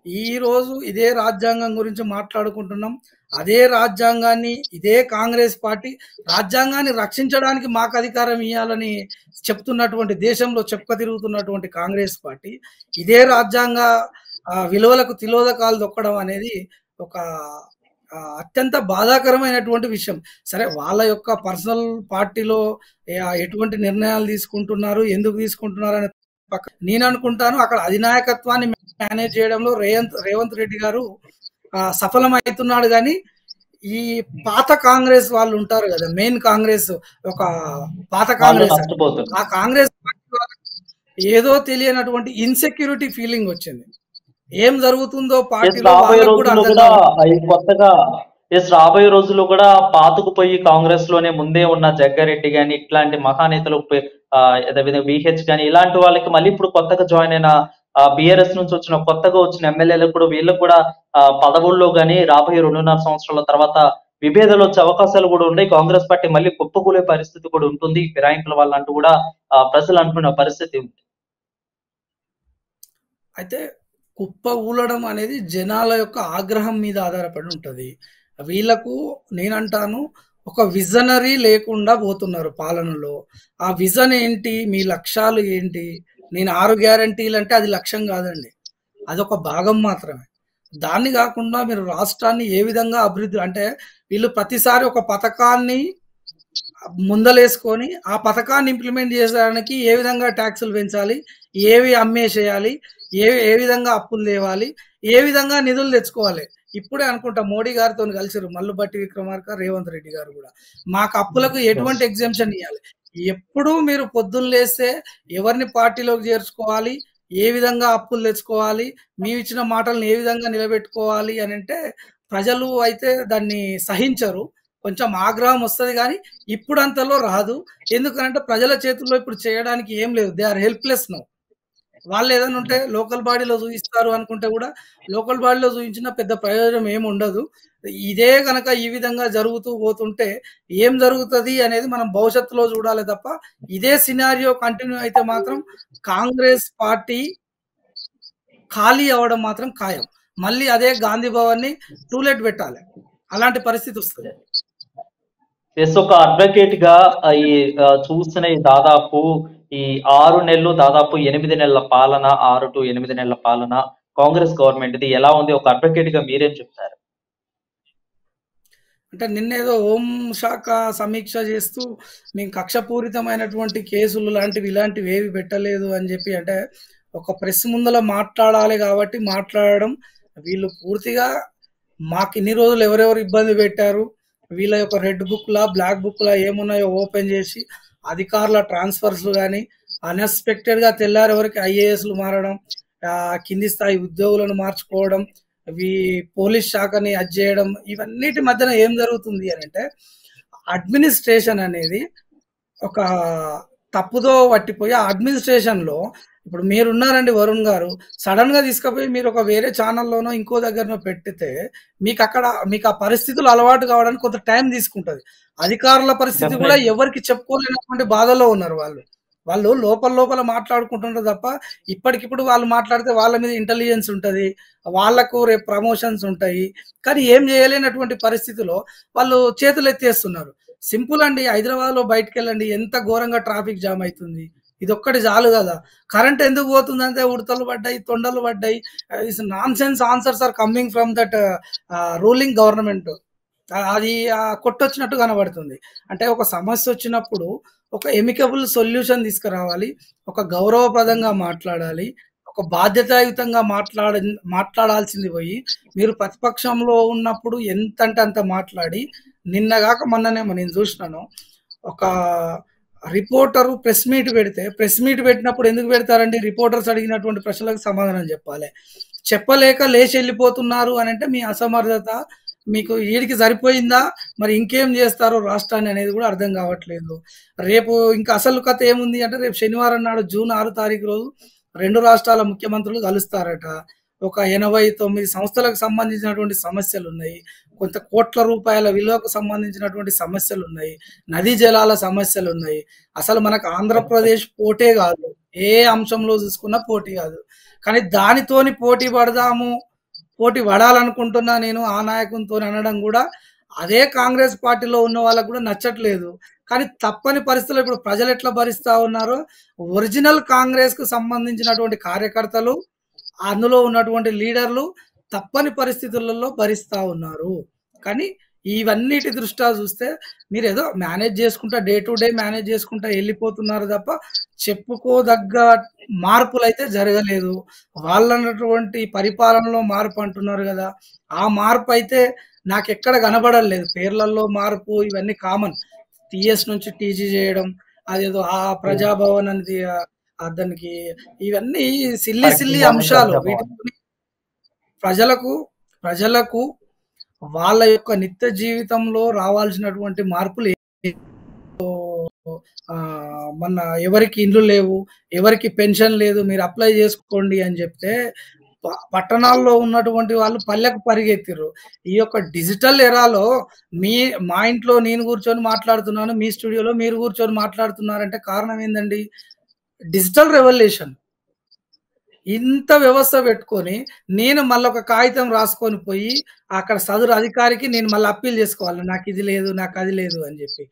ఈ రోజు ఇదే రాజ్యాంగం గురించి మాట్లాడుకుంటున్నాం. అదే రాజ్యాంగాన్ని ఇదే కాంగ్రెస్ పార్టీ రాజ్యాంగాన్ని రక్షించడానికి మాకు అధికారం ఇవ్వాలని చెప్తున్నటువంటి, దేశంలో చెప్పుక తిరుగుతున్నటువంటి కాంగ్రెస్ పార్టీ ఇదే రాజ్యాంగ విలువలకు తిలోదకాలు దొక్కడం అనేది ఒక అత్యంత బాధాకరమైనటువంటి విషయం. సరే, వాళ్ళ యొక్క పర్సనల్ పార్టీలో ఎటువంటి నిర్ణయాలు తీసుకుంటున్నారు, ఎందుకు తీసుకుంటున్నారు అనే నేను అనుకుంటాను అక్కడ అధినాయకత్వాన్ని మేనేజ్ చేయడంలో రేవంత్ రెడ్డి గారు సఫలమవుతున్నాడు. కానీ ఈ పాత కాంగ్రెస్ వాళ్ళు ఉంటారు కదా, మెయిన్ కాంగ్రెస్, ఒక పాత కాంగ్రెస్, ఆ కాంగ్రెస్ పార్టీ ఏదో తెలియనటువంటి ఇన్సెక్యూరిటీ ఫీలింగ్ వచ్చింది. ఏం జరుగుతుందో పార్టీలో రాబోయే రోజుల్లో కూడా పాతుకుపోయి కాంగ్రెస్ లోనే ముందే ఉన్న జగ్గారెడ్డి గాని ఇట్లాంటి మహానేతలు, విహెచ్ గాని ఇలాంటి వాళ్ళకి మళ్ళీ ఇప్పుడు కొత్తగా జాయిన్ అయిన బిఆర్ఎస్ నుంచి వచ్చిన కొత్తగా వచ్చిన ఎమ్మెల్యేలకు కూడా వీళ్ళకు కూడా పదవుల్లో గానీ రాబోయే 2.5 సంవత్సరాల తర్వాత విభేదాలు వచ్చే అవకాశాలు కూడా ఉన్నాయి. కాంగ్రెస్ పార్టీ మళ్ళీ కుప్పకూలే పరిస్థితి కూడా ఉంటుంది ఫిరాయింపుల వల్ల అంటూ కూడా ప్రజలు అంటున్న పరిస్థితి ఉంది. అయితే కుప్ప ఊలడం అనేది జనాల యొక్క ఆగ్రహం మీద ఆధారపడి ఉంటది. వీళ్ళకు నేనంటాను ఒక విజనరీ లేకుండా పోతున్నారు పాలనలో. ఆ విజన్ ఏంటి? మీ లక్ష్యాలు ఏంటి? నేను 6 గ్యారంటీలు అంటే అది లక్ష్యం కాదండి. అదొక భాగం మాత్రమే. దాన్ని గాకుండా మీరు రాష్ట్రాన్ని ఏ విధంగా అభివృద్ధి అంటే వీళ్ళు ప్రతిసారి ఒక పథకాన్ని ముందలేసుకొని, ఆ పథకాన్ని ఇంప్లిమెంట్ చేసేదానికి ఏ విధంగా టాక్సులు పెంచాలి? ఏవి అమ్మేసేయాలి? ఏ విధంగా అప్పులు తేవాలి? ఏ విధంగా నిధులు తెచ్చుకోవాలి? ఇప్పుడే అనుకుంటా మోడీ గారితోని కలిసిర్రు. మల్లుబట్టి విక్రమార్క, రేవంత్ రెడ్డి గారు గూడా. మాకు అప్పులకు ఎస్. ఎటువంటి ఎగ్జంప్షన్ ఇయ్యాలి? ఎప్పుడూ మీరు పొద్దున్న లేస్తే ఎవరిని పార్టీలోకి చేర్చుకోవాలి? ఏ విధంగా అప్పులు తెచ్చుకోవాలి? మేమిచ్చిన మాటలను ఏ విధంగా నిలబెట్టుకోవాలి అనంటే, ప్రజలు అయితే దాన్ని సహించరు. కొంచెం ఆగ్రహం వస్తది గానీ, ఇప్పుడంతలో రాదు. ఎందుకనంటే ప్రజల చేతుల్లో ఇప్పుడు చేయడానికి ఏం లేదు. They are helpless now. వాళ్ళేదైనా ఉంటే లోకల్ బాడీలో చూయిస్తారు అనుకుంటే గూడా, లోకల్ బాడీలో చూయించినా పెద్ద ప్రయోజనం ఏముండదు. ఇదే గనక ఈ విధంగా జరుగుతూ పోతుంటే ఏం జరుగుతది అనేది మనం భవిష్యత్తులో చూడాలే తప్ప, ఇదే సినారియో కంటిన్యూ అయితే మాత్రం కాంగ్రెస్ పార్టీ ఖాళీ అవ్వడం మాత్రం ఖాయం. మళ్ళీ అదే గాంధీ భవన్‌ని టూలెట్ పెట్టాలె. అలాంటి పరిస్థితొస్తది. ఎస్. ఒక అడ్వకేట్ గా ఈ చూసిన ఈ దాదాపు ఈ 6 నెలలు, దాదాపు 8 నెలల పాలన, 6-8 నెలల పాలన కాంగ్రెస్ గవర్నమెంట్‌ది ఎలా ఉంది? ఒక అడ్వకేట్ గా మీరేం చెప్తారు? అంటే నిన్నేదో హోం శాఖ సమీక్ష చేస్తూ మేము కక్షపూరితమైనటువంటి కేసులు లాంటివి ఇలాంటివేవి పెట్టలేదు అని జెప్పి అంటే, ఒక ప్రెస్ ముందల మాట్లాడాలి గాబట్టి మాట్లాడడం. వీళ్ళు పూర్తిగా మాకిన్ని రోజులు ఎవరెవరు ఇబ్బంది పెట్టారు, వీళ్ళ యొక్క రెడ్ బుక్‌లా, బ్లాక్ బుక్‌లా ఏమున్నాయో ఓపెన్ జేసి, అధికారుల ట్రాన్స్‌ఫర్స్‌లు గాని, అన్‌ఎక్స్‌పెక్టెడ్‌గా తెల్లారే వరకు ఐఏఎస్‌లు మారడం, కింది స్థాయి ఉద్యోగులను మార్చుకోవడం, అవి పోలీస్ శాఖని అది జేయడం, ఇవన్నిటి మధ్యన ఏం జరుగుతుంది అనంటే, అడ్మినిస్ట్రేషన్ అనేది ఒక తప్పుదో పట్టిపోయి ఆ అడ్మినిస్ట్రేషన్‌లో ఇప్పుడు మీరున్నారండి వరుణ్ గారు. సడెన్‌గా తీసుకపోయి మీరు ఒక వేరే ఛానెల్‌లోనో, ఇంకో దగ్గరనో పెట్టితే మీకు ఆ పరిస్థితులు అలవాటు కావడానికి కొంత టైం తీసుకుంటది. అధికారుల పరిస్థితి కూడా డెఫినెట్‌లీ. ఎవరికీ చెప్పుకోలేనటువంటి బాధలో ఉన్నారు వాళ్ళు. వాళ్ళు లోపల లోపల మాట్లాడుకుంటుంటారు తప్ప, ఇప్పటికిప్పుడు వాళ్ళు మాట్లాడితే వాళ్ళ మీద ఇంటెలిజెన్స్ ఉంటది. వాళ్ళకు రేపు ప్రమోషన్స్ ఉంటాయి. కానీ ఏం చేయలేనటువంటి పరిస్థితిలో వాళ్ళు చేతులెత్తేస్తున్నారు. సింపుల్ అండి. హైదరాబాద్‌లో బయటికెళ్ళండి. ఎంత ఘోరంగా ట్రాఫిక్ జామ్ అయితుంది. ఇదొక్కటి చాలు గదా! కరెంట్ ఎందుకు పోతుందంటే ఉడతలు పడ్డాయి, తొండలు పడ్డాయి. It's nonsense answers are coming from that ruling government. అది కొట్టొచ్చినట్టు కనబడుతుంది. అంటే ఒక సమస్యొచ్చినప్పుడు ఒక ఎమికబుల్ సొల్యూషన్ తీసుకురావాలి. ఒక గౌరవప్రదంగా మాట్లాడాలి. ఒక బాధ్యతాయుతంగా మాట్లాడాల్సింది పోయి, మీరు ప్రతిపక్షంలో ఉన్నప్పుడు ఎంతంటే అంత మాట్లాడి, నిన్న గాక మొన్ననేమో నేను చూసినాను. ఒక రిపోర్టరు ప్రెస్ మీట్ పెడితే, ప్రెస్ మీట్ పెట్టినప్పుడు ఎందుకు పెడతారండి? రిపోర్టర్స్ అడిగినటువంటి ప్రశ్నలకు సమాధానం చెప్పాలె. చెప్పలేక లేచి ఎళ్ళిపోతున్నారు అనంటే మీ అసమర్థత, మీకు ఈడికి సరిపోయిందా? మరి ఇంకేం జేస్తారు రాష్ట్రాన్ని అనేది గూడా అర్థం గావట్లేదు. రేపు ఇంకా అసలు కథ ఏముంది అంటే, రేపు శనివారం నాడు జూన్ 6 తారీఖు రోజు 2 రాష్ట్రాల ముఖ్యమంత్రులు కలుస్తారట. ఒక 89 సంస్థలకు సంబంధించినటువంటి సమస్యలున్నాయి. కొంత కోట్ల రూపాయల విలువకు సంబంధించినటువంటి సమస్యలున్నాయి. నదీ జలాల సమస్యలున్నాయి. అసలు మనకు ఆంధ్రప్రదేశ్ పోటే గాదు. ఏ అంశంలో జూసుకున్నా పోటీ గాదు. కానీ దానితోని పోటీ పడదాము, పోటీ పడాలనుకుంటున్నా నేను ఆ నాయకునితోని అనడం గూడా, అదే కాంగ్రెస్ పార్టీలో ఉన్న వాళ్ళకి గూడా నచ్చట్లేదు. కానీ తప్పని పరిస్థితుల్లో ఇప్పుడు ప్రజలెట్లా భరిస్తా ఉన్నారో, ఒరిజినల్ కాంగ్రెస్‌కు సంబంధించినటువంటి కార్యకర్తలు, అందులో ఉన్నటువంటి లీడర్లు తప్పని పరిస్థితులలో భరిస్తా ఉన్నారు. కానీ ఇవన్నిటి దృష్ట్యా చూస్తే మీరేదో మేనేజ్ చేసుకుంటా డే టు డే మేనేజ్ చేసుకుంటా ఎళ్ళిపోతున్నారు తప్ప, చెప్పుకోదగ్గ మార్పులైతే జరగలేదు. వాళ్ళన్నటువంటి పరిపాలనలో మార్పు అంటున్నారు గదా! ఆ మార్పయితే నాకెక్కడ కనబడలేదు. పేర్లల్లో మార్పు ఇవన్నీ కామన్. టీఎస్ నుంచి టీజీ జేయడం, అదేదో ప్రజాభవన్ అనేది దానికి ఇవన్నీ సిల్లీ సిల్లీ పరిజ్ఞానం అంశాలు. ప్రజాభవన్. వీటితోని ప్రజలకు ప్రజలకు వాళ్ళ యొక్క నిత్య జీవితంలో రావాల్సినటువంటి మార్పులు మొన్న ఎవరికి ఇండ్లు లేవు, ఎవరికి పెన్షన్ లేదు, మీరు అప్లై చేసుకోండి అని జెప్తే, పట్టణాల్లో ఉన్నటువంటి వాళ్ళు పల్లెకు పరిగెత్తిర్రు. ఈ యొక్క డిజిటల్ ఎరాలో మా ఇంట్లో నేను కూర్చొని మాట్లాడుతున్నాను. మీ స్టూడియోలో మీరు కూర్చొని మాట్లాడుతున్నారంటే కారణం ఏందండి? Digital revolution. ఇంత వ్యవస్థ పెట్టుకొని నేను మళ్ళీ ఒక కాగితం రాసుకొని పోయి అక్కడ సదరు అధికారికి నేను మళ్ళీ అప్పీల్ చేసుకోవాలి. నాకు ఇది లేదు, నాకు అది లేదు అని చెప్పి.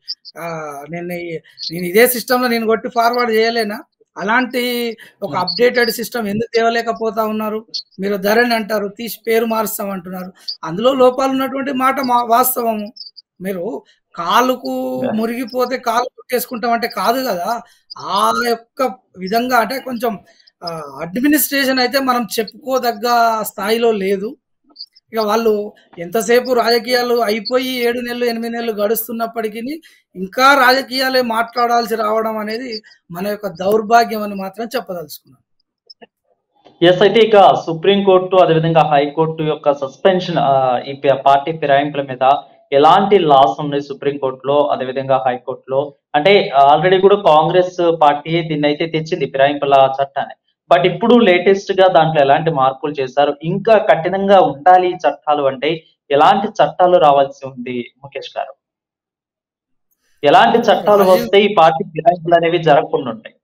నేను ఇదే సిస్టంలో నేను కొట్టి ఫార్వర్డ్ చేయలేనా? అలాంటి ఒక అప్డేటెడ్ సిస్టమ్ ఎందుకు తేవలేకపోతా ఉన్నారు? మీరు ధరని అంటారు, తీసి పేరు మారుస్తాం అంటున్నారు. అందులో లోపాలు ఉన్నటువంటి మాట వాస్తవము. మీరు కాలుకు మురిగిపోతే కాలు కొట్టేసుకుంటాం అంటే కాదు కదా. ఆ యొక్క విధంగా అంటే కొంచెం అడ్మినిస్ట్రేషన్ అయితే మనం చెప్పుకోదగ్గ స్థాయిలో లేదు. ఇక వాళ్ళు ఎంతసేపు రాజకీయాలు అయిపోయి 7 నెలలు 8 నెలలు గడుస్తున్నప్పటికీ ఇంకా రాజకీయాలే మాట్లాడాల్సి రావడం అనేది మన యొక్క దౌర్భాగ్యం అని మాత్రం చెప్పదలుచుకున్నాను. అయితే ఇక సుప్రీంకోర్టు అదేవిధంగా హైకోర్టు యొక్క సస్పెన్షన్ ఈ పార్టీ ఫిరాయింపుల మీద ఎలాంటి లాస్ ఉన్నాయి సుప్రీంకోర్టులో అదేవిధంగా హైకోర్టులో? అంటే ఆల్రెడీ కూడా కాంగ్రెస్ పార్టీ దీన్ని అయితే తెచ్చింది ఫిరాయింపుల చట్టాన్ని. బట్ ఇప్పుడు లేటెస్ట్ గా దాంట్లో ఎలాంటి మార్పులు చేశారు? ఇంకా కఠినంగా ఉండాలి ఈ చట్టాలు అంటే ఎలాంటి చట్టాలు రావాల్సి ఉంది ముఖేష్ గారు? ఎలాంటి చట్టాలు వస్తే ఈ పార్టీ ఫిరాయింపులు అనేవి జరగకుండా ఉంటాయి?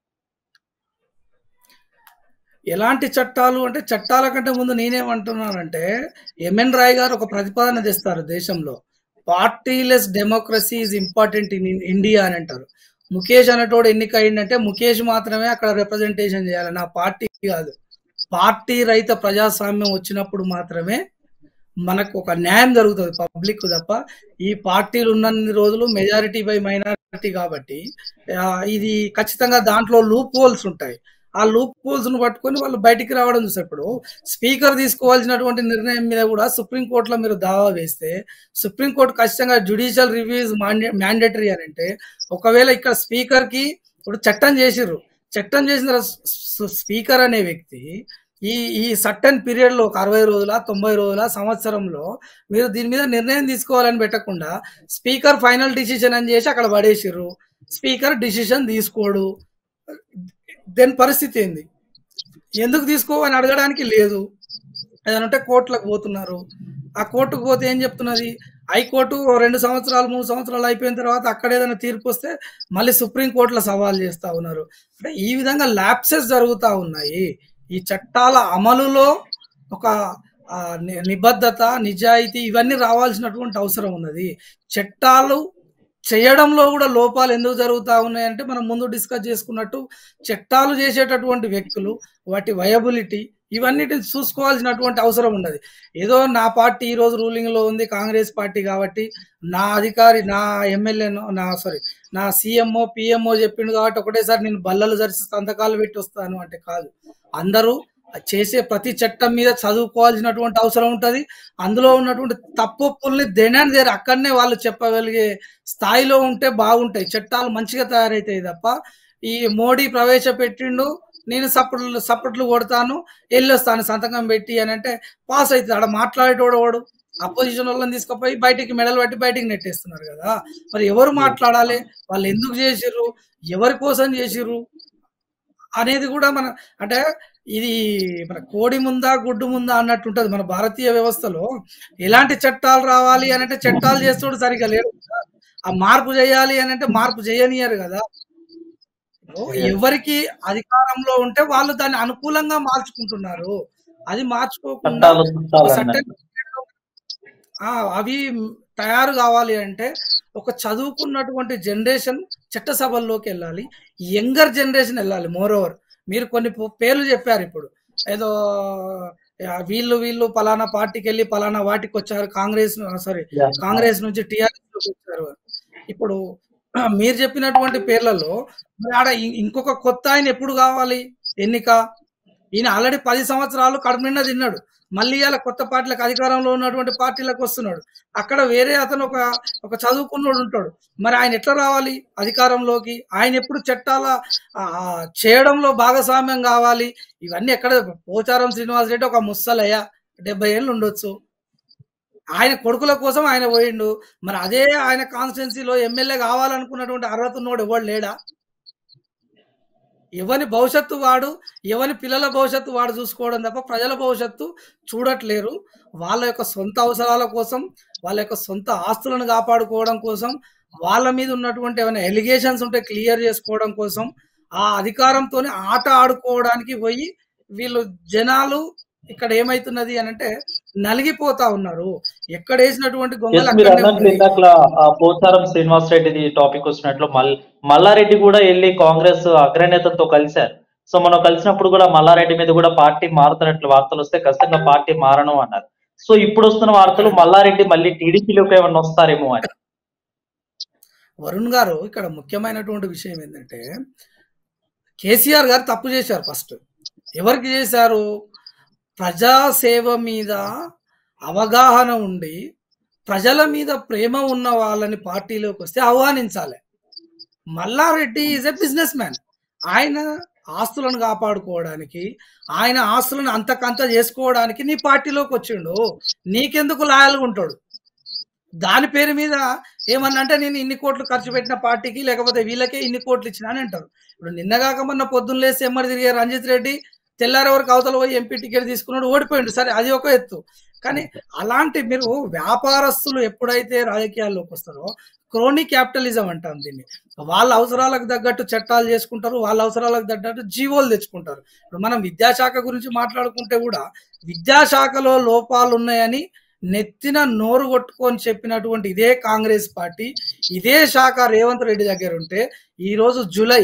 ఎలాంటి చట్టాలు అంటే, చట్టాల కంటే ముందు నేనేమంటున్నానంటే, ఎంఎన్ రాయ్ గారు ఒక ప్రతిపాదన తెస్తారు దేశంలో. Partyless democracy is important in India అని అంటారు. ముఖేష్ అనేటోడు ఎన్నిక అయిందంటే ముఖేష్ మాత్రమే అక్కడ రిప్రజెంటేషన్ చేయాలి, నా పార్టీ కాదు. పార్టీ రహిత ప్రజాస్వామ్యం వచ్చినప్పుడు మాత్రమే మనకు ఒక న్యాయం జరుగుతుంది పబ్లిక్ తప్ప. ఈ పార్టీలు ఉన్నన్ని రోజులు మెజారిటీ బై మైనారిటీ కాబట్టి ఇది ఖచ్చితంగా దాంట్లో లూప్ హోల్స్ ఉంటాయి. ఆ లూప్ హోల్స్ ను పట్టుకొని వాళ్ళు బయటికి రావడం చూస్తారు. ఇప్పుడు స్పీకర్ తీసుకోవాల్సినటువంటి నిర్ణయం మీద కూడా సుప్రీంకోర్టులో మీరు దావా వేస్తే సుప్రీంకోర్టు ఖచ్చితంగా జ్యుడిషియల్ రివ్యూస్ మ్యాండేటరీ అని అంటే, ఒకవేళ ఇక్కడ స్పీకర్ కి ఇప్పుడు చట్టం చేసిర్రు, చట్టం చేసిన స్పీకర్ అనే వ్యక్తి ఈ సర్టన్ పీరియడ్ లో 60 రోజుల 90 రోజుల సంవత్సరంలో మీరు దీని మీద నిర్ణయం తీసుకోవాలని పెట్టకుండా స్పీకర్ ఫైనల్ డిసిషన్ అని చేసి అక్కడ పడేసిర్రు. స్పీకర్ డిసిషన్ తీసుకోడు. దెన్ పరిస్థితి ఏంది? ఎందుకు తీసుకోవని అడగడానికి లేదు. ఏదంటే కోర్టులకు పోతున్నారు. ఆ కోర్టుకు పోతే ఏం చెప్తున్నది? హైకోర్టు 2 సంవత్సరాలు 3 సంవత్సరాలు అయిపోయిన తర్వాత అక్కడ ఏదైనా తీర్పు వస్తే మళ్ళీ సుప్రీంకోర్టులో సవాల్ చేస్తా ఉన్నారు. అంటే ఈ విధంగా ల్యాప్సెస్ జరుగుతూ ఉన్నాయి. ఈ చట్టాల అమలులో ఒక నిబద్ధత, నిజాయితీ ఇవన్నీ రావాల్సినటువంటి అవసరం ఉన్నది. చట్టాలు చేయడంలో కూడా లోపాలు ఎందుకు జరుగుతూ ఉన్నాయంటే, మనం ముందు డిస్కస్ చేసుకున్నట్టు చట్టాలు చేసేటటువంటి వ్యక్తులు, వాటి వయబిలిటీ ఇవన్నిటిని చూసుకోవాల్సినటువంటి అవసరం ఉన్నది. ఏదో నా పార్టీ ఈరోజు రూలింగ్లో ఉంది, కాంగ్రెస్ పార్టీ కాబట్టి నా అధికారి, నా ఎమ్మెల్యేనో, నా సీఎంఓ పిఎంఓ చెప్పిండు కాబట్టి ఒకటేసారి నేను బల్లలు జరిసి సంతకాలు పెట్టి వస్తాను అంటే కాదు. అందరూ చేసే ప్రతి చట్టం మీద చదువుకోవాల్సినటువంటి అవసరం ఉంటుంది. అందులో ఉన్నటువంటి తప్పుల్ని దేనాన్ని దేర్ అక్కడనే వాళ్ళు చెప్పగలిగే స్థాయిలో ఉంటే బాగుంటాయి. చట్టాలు మంచిగా తయారైతాయి తప్ప ఈ మోడీ ప్రవేశపెట్టిండు, నేను సప్పట్లు కొడతాను, వెళ్ళొస్తాను సంతకం పెట్టి అని అంటే పాస్ అవుతుంది. అక్కడ మాట్లాడేటోడు అపోజిషన్ వాళ్ళని తీసుకుపోయి బయటికి మెడలు పట్టి బయటికి నెట్టేస్తున్నారు కదా. మరి ఎవరు మాట్లాడాలి? వాళ్ళు ఎందుకు చేసిర్రు, ఎవరి కోసం చేసిర్రు అనేది కూడా అంటే ఇది మన కోడి ముందా గుడ్డు ముందా అన్నట్టు ఉంటుంది. మన భారతీయ వ్యవస్థలో ఎలాంటి చట్టాలు రావాలి అని అంటే చట్టాలు చేస్తూ సరిగా లేరు కదా. ఆ మార్పు చేయాలి అని అంటే మార్పు చేయనియరు కదా. ఎవరికి అధికారంలో ఉంటే వాళ్ళు దాన్ని అనుకూలంగా మార్చుకుంటున్నారు. అది మార్చుకోకుండా అవి తయారు కావాలి అంటే ఒక చదువుకున్నటువంటి జనరేషన్ చట్టసభల్లోకి వెళ్ళాలి, యంగర్ జనరేషన్ వెళ్ళాలి. మోర్ ఓవర్ మీరు కొన్ని పేర్లు చెప్పారు. ఇప్పుడు ఏదో వీళ్ళు పలానా పార్టీకి వెళ్ళి పలానా వాటికి వచ్చారు, కాంగ్రెస్ నుంచి టీఆర్ఎస్ లోకి వచ్చారు. ఇప్పుడు మీరు చెప్పినటువంటి పేర్లలో ఆడ ఇంకొక కొత్త ఆయన ఎప్పుడు కావాలి ఎన్నిక? ఈయన ఆల్రెడీ 10 సంవత్సరాలు కడుపు నిండా తిన్నాడు. మళ్ళీ ఇలా కొత్త పార్టీలకు అధికారంలో ఉన్నటువంటి పార్టీలకు వస్తున్నాడు. అక్కడ వేరే అతను ఒక చదువుకున్నోడు ఉంటాడు. మరి ఆయన ఎట్లా రావాలి అధికారంలోకి? ఆయన ఎప్పుడు చట్టాల చేయడంలో భాగస్వామ్యం కావాలి? ఇవన్నీ ఎక్కడ? పోచారం శ్రీనివాస్ రెడ్డి ఒక ముస్సలయ్య, 70 ఏళ్ళు ఉండొచ్చు. ఆయన కొడుకుల కోసం ఆయన పోయిండు. మరి అదే ఆయన కాన్స్టిట్యున్సీలో ఎమ్మెల్యే కావాలనుకున్నటువంటి అర్హత ఉన్నోడు ఎవడు లేడా? ఎవరి భవిష్యత్తు వాడు, ఎవరి పిల్లల భవిష్యత్తు వాడు చూసుకోవడం తప్ప ప్రజల భవిష్యత్తు చూడట్లేరు. వాళ్ళ యొక్క సొంత అవసరాల కోసం, వాళ్ళ యొక్క సొంత ఆస్తులను కాపాడుకోవడం కోసం, వాళ్ళ మీద ఉన్నటువంటి ఏమైనా ఎలిగేషన్స్ ఉంటే క్లియర్ చేసుకోవడం కోసం, ఆ అధికారంతో ఆట ఆడుకోవడానికి పోయి వీళ్ళు జనాలు ఇక్కడ ఏమైతున్నది అని అంటే నలిగిపోతా ఉన్నారు. ఎక్కడేసినటువంటి గొంగలు ఎస్, మీరు అక్కడనే అన్నట్లు ఉన్నది. ఇందాక పోచారం శ్రీనివాస్ రెడ్డిది టాపిక్ వచ్చినట్లు మల్లారెడ్డి కూడా వెళ్ళి కాంగ్రెస్ అగ్రనేతలతో కలిశారు. సో మనం కలిసినప్పుడు కూడా మల్లారెడ్డి మీద కూడా పార్టీ మారుతున్నట్లు వార్తలు వస్తే ఖచ్చితంగా పార్టీ మారను అన్నారు. సో ఇప్పుడు వస్తున్న వార్తలు మల్లారెడ్డి మళ్ళీ టీడీపీలోకి ఏమన్నా వస్తారేమో అని. వరుణ్ గారు ఇక్కడ ముఖ్యమైనటువంటి విషయం ఏంటంటే కేసీఆర్ గారు తప్పు చేశారు. ఫస్ట్ ఎవరికి చేశారు? ప్రజాసేవ మీద అవగాహన ఉండి ప్రజల మీద ప్రేమ ఉన్న వాళ్ళని పార్టీలోకి వస్తే ఆహ్వానించాలి. Malla Reddy is a businessman. ఆయన ఆస్తులను కాపాడుకోవడానికి, ఆయన ఆస్తులను అంతకంత చేసుకోవడానికి నీ పార్టీలోకి వచ్చిండు. నీకెందుకు లాయల్గా ఉంటాడు? దాని పేరు మీద ఏమన్నా అంటే నేను ఇన్ని కోట్లు ఖర్చు పెట్టిన పార్టీకి లేకపోతే వీళ్ళకే ఇన్ని కోట్లు ఇచ్చినా అని అంటారు. ఇప్పుడు నిన్నగాక మొన్న పొద్దున్న లేసి ఎమ్మడి తిరిగే రంజిత్ రెడ్డి తెల్లారి వరకు అవతల పోయి ఎంపీ టికెట్ తీసుకున్నాడు, ఓడిపోయిండు. సరే, అది ఒక ఎత్తు. కానీ అలాంటి మీరు వ్యాపారస్తులు ఎప్పుడైతే రాజకీయాల్లోకి వస్తారో క్రోనీ క్యాపిటలిజం అంటాం దీన్ని. వాళ్ళ అవసరాలకు తగ్గట్టు చట్టాలు చేసుకుంటారు, వాళ్ళ అవసరాలకు తగ్గట్టు జీవోలు తెచ్చుకుంటారు. ఇప్పుడు మనం విద్యాశాఖ గురించి మాట్లాడుకుంటే కూడా విద్యాశాఖలో లోపాలు ఉన్నాయని నెత్తిన నోరు కొట్టుకొని చెప్పినటువంటి ఇదే కాంగ్రెస్ పార్టీ, ఇదే శాఖ రేవంత్ రెడ్డి దగ్గర ఉంటే ఈరోజు జూలై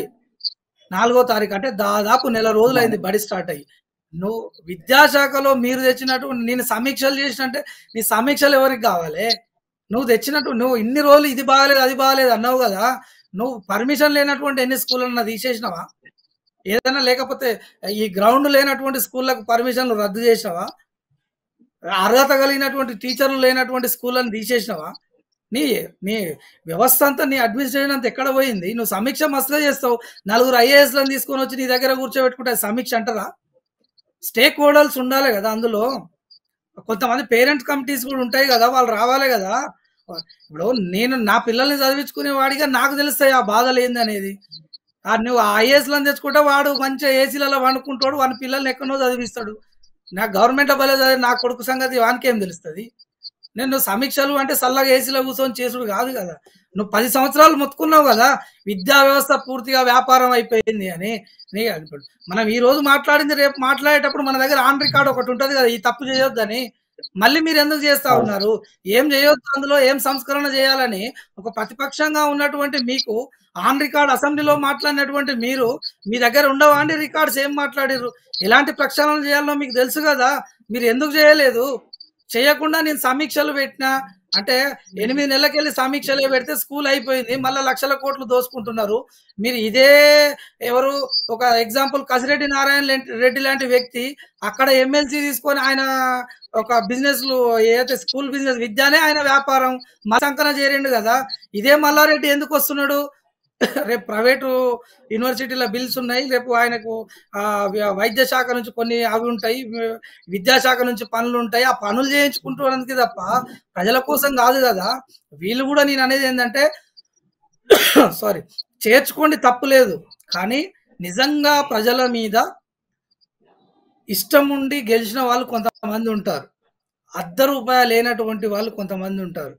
4వ తారీఖు అంటే దాదాపు నెల రోజులైంది బడి స్టార్ట్ అయ్యి. నువ్వు విద్యాశాఖలో మీరు తెచ్చినట్టు నేను సమీక్షలు చేసినంటే నీ సమీక్షలు ఎవరికి కావాలి? నువ్వు తెచ్చినట్టు నువ్వు ఇన్ని రోజులు ఇది బాగాలేదు అది బాగాలేదు అన్నావు కదా, నువ్వు పర్మిషన్ లేనటువంటి ఎన్ని స్కూళ్ళన్నా తీసేసినావా? ఏదైనా లేకపోతే ఈ గ్రౌండ్ లేనటువంటి స్కూళ్ళకు పర్మిషన్లు రద్దు చేసినావా? అర్హత కలిగినటువంటి టీచర్లు లేనటువంటి స్కూళ్ళని తీసేసినావా? నీ నీ వ్యవస్థ అంతా, నీ అడ్మినిస్ట్రేషన్ అంతా ఎక్కడ పోయింది? నువ్వు సమీక్ష మస్తుగా చేస్తావు. 4 ఐఏఎస్లను తీసుకొని వచ్చి నీ దగ్గర కూర్చోబెట్టుకుంటే సమీక్ష అంటారా? స్టేక్ హోల్డర్స్ ఉండాలి కదా అందులో. కొంతమంది పేరెంట్స్ కమిటీస్ కూడా ఉంటాయి కదా, వాళ్ళు రావాలి కదా. ఇప్పుడు నేను నా పిల్లల్ని చదివించుకునే వాడిగా నాకు తెలుస్తాయి ఆ బాధలు ఏందనేది. నువ్వు ఐఏఎస్లను తెచ్చుకుంటే వాడు మంచిగా ఏసీలలో వండుకుంటాడు, వాని పిల్లల్ని ఎక్కడో చదివిస్తాడు. నాకు గవర్నమెంట్ బలే చదివి నా కొడుకు సంగతి వానికేం తెలుస్తుంది? నేను సమీక్షలు అంటే చల్లగా ఏసీలో కూర్చొని చేసుడు కాదు కదా. నువ్వు 10 సంవత్సరాలు మొత్తుకున్నావు కదా విద్యా వ్యవస్థ పూర్తిగా వ్యాపారం అయిపోయింది అని. మనం ఈ రోజు మాట్లాడింది రేపు మాట్లాడేటప్పుడు మన దగ్గర ఆన్ రికార్డ్ ఒకటి ఉంటుంది కదా, ఈ తప్పు చేయొద్దని. మళ్ళీ మీరు ఎందుకు చేస్తా ఉన్నారు? ఏం చేయొద్దు, అందులో ఏం సంస్కరణ చేయాలని ఒక ప్రతిపక్షంగా ఉన్నటువంటి మీకు ఆన్ రికార్డ్ అసెంబ్లీలో మాట్లాడినటువంటి మీరు, మీ దగ్గర ఉండవా అండి రికార్డ్స్? ఏం మాట్లాడారు, ఎలాంటి ప్రక్షాళన చేయాలో మీకు తెలుసు కదా, మీరు ఎందుకు చేయలేదు? చేయకుండా నేను సమీక్షలు పెట్టినా అంటే 8 నెలలకెళ్ళి సమీక్షలే పెడితే స్కూల్ అయిపోయింది, మళ్ళీ లక్షల కోట్లు దోసుకుంటున్నారు. మీరు ఇదే ఎవరు ఒక ఎగ్జాంపుల్ కసిరెడ్డి నారాయణ రెడ్డి లాంటి వ్యక్తి అక్కడ ఎమ్మెల్సీ తీసుకొని ఆయన ఒక బిజినెస్లు ఏదైతే స్కూల్ బిజినెస్ విద్యనే ఆయన వ్యాపారం మా సంకన చేరిండు కదా. ఇదే మల్లారెడ్డి ఎందుకు వస్తున్నాడు? రేపు ప్రైవేటు యూనివర్సిటీల బిల్స్ ఉన్నాయి, రేపు ఆయనకు వైద్య శాఖ నుంచి కొన్ని అవి ఉంటాయి, విద్యాశాఖ నుంచి పనులు ఉంటాయి, ఆ పనులు చేయించుకుంటున్నందుకు తప్ప ప్రజల కోసం కాదు కదా. వీళ్ళు కూడా నేను అనేది ఏంటంటే సారీ, చేర్చుకోండి తప్పు లేదు, కానీ నిజంగా ప్రజల మీద ఇష్టం ఉండి గెలిచిన వాళ్ళు కొంతమంది ఉంటారు, ₹1 లేనటువంటి వాళ్ళు కొంతమంది ఉంటారు.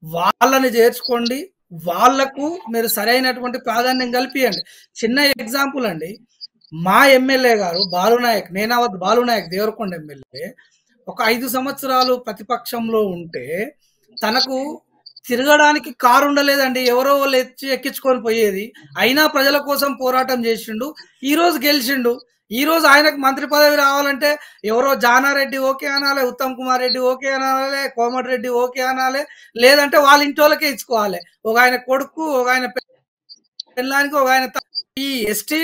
వాళ్ళని చేర్చుకోండి, వాళ్లకు మీరు సరైనటువంటి ప్రాధాన్యం కల్పియండి. చిన్న ఎగ్జాంపుల్ అండి, మా ఎమ్మెల్యే గారు బాలునాయక్, నేనావత్ బాలునాయక్ దేవరకొండ ఎమ్మెల్యే ఒక 5 సంవత్సరాలు ప్రతిపక్షంలో ఉంటే తనకు తిరగడానికి కారు ఉండలేదండి, ఎవరో వాళ్ళు ఎక్కించుకొని పోయేది. అయినా ప్రజల కోసం పోరాటం చేసిండు, ఈ రోజు గెలిచిండు. ఈ రోజు ఆయనకు మంత్రి పదవి రావాలంటే ఎవరో జానారెడ్డి ఓకే అనాలి, ఉత్తమ్ కుమార్ రెడ్డి ఓకే అనాలి, కోమటిరెడ్డి ఓకే అనాలి, లేదంటే వాళ్ళ ఇంటి వాళ్ళకే ఇచ్చుకోవాలి. ఒక ఆయన కొడుకు, ఒక ఆయన పెళ్ళానికి, ఒక ఆయన. ఈ ఎస్టీ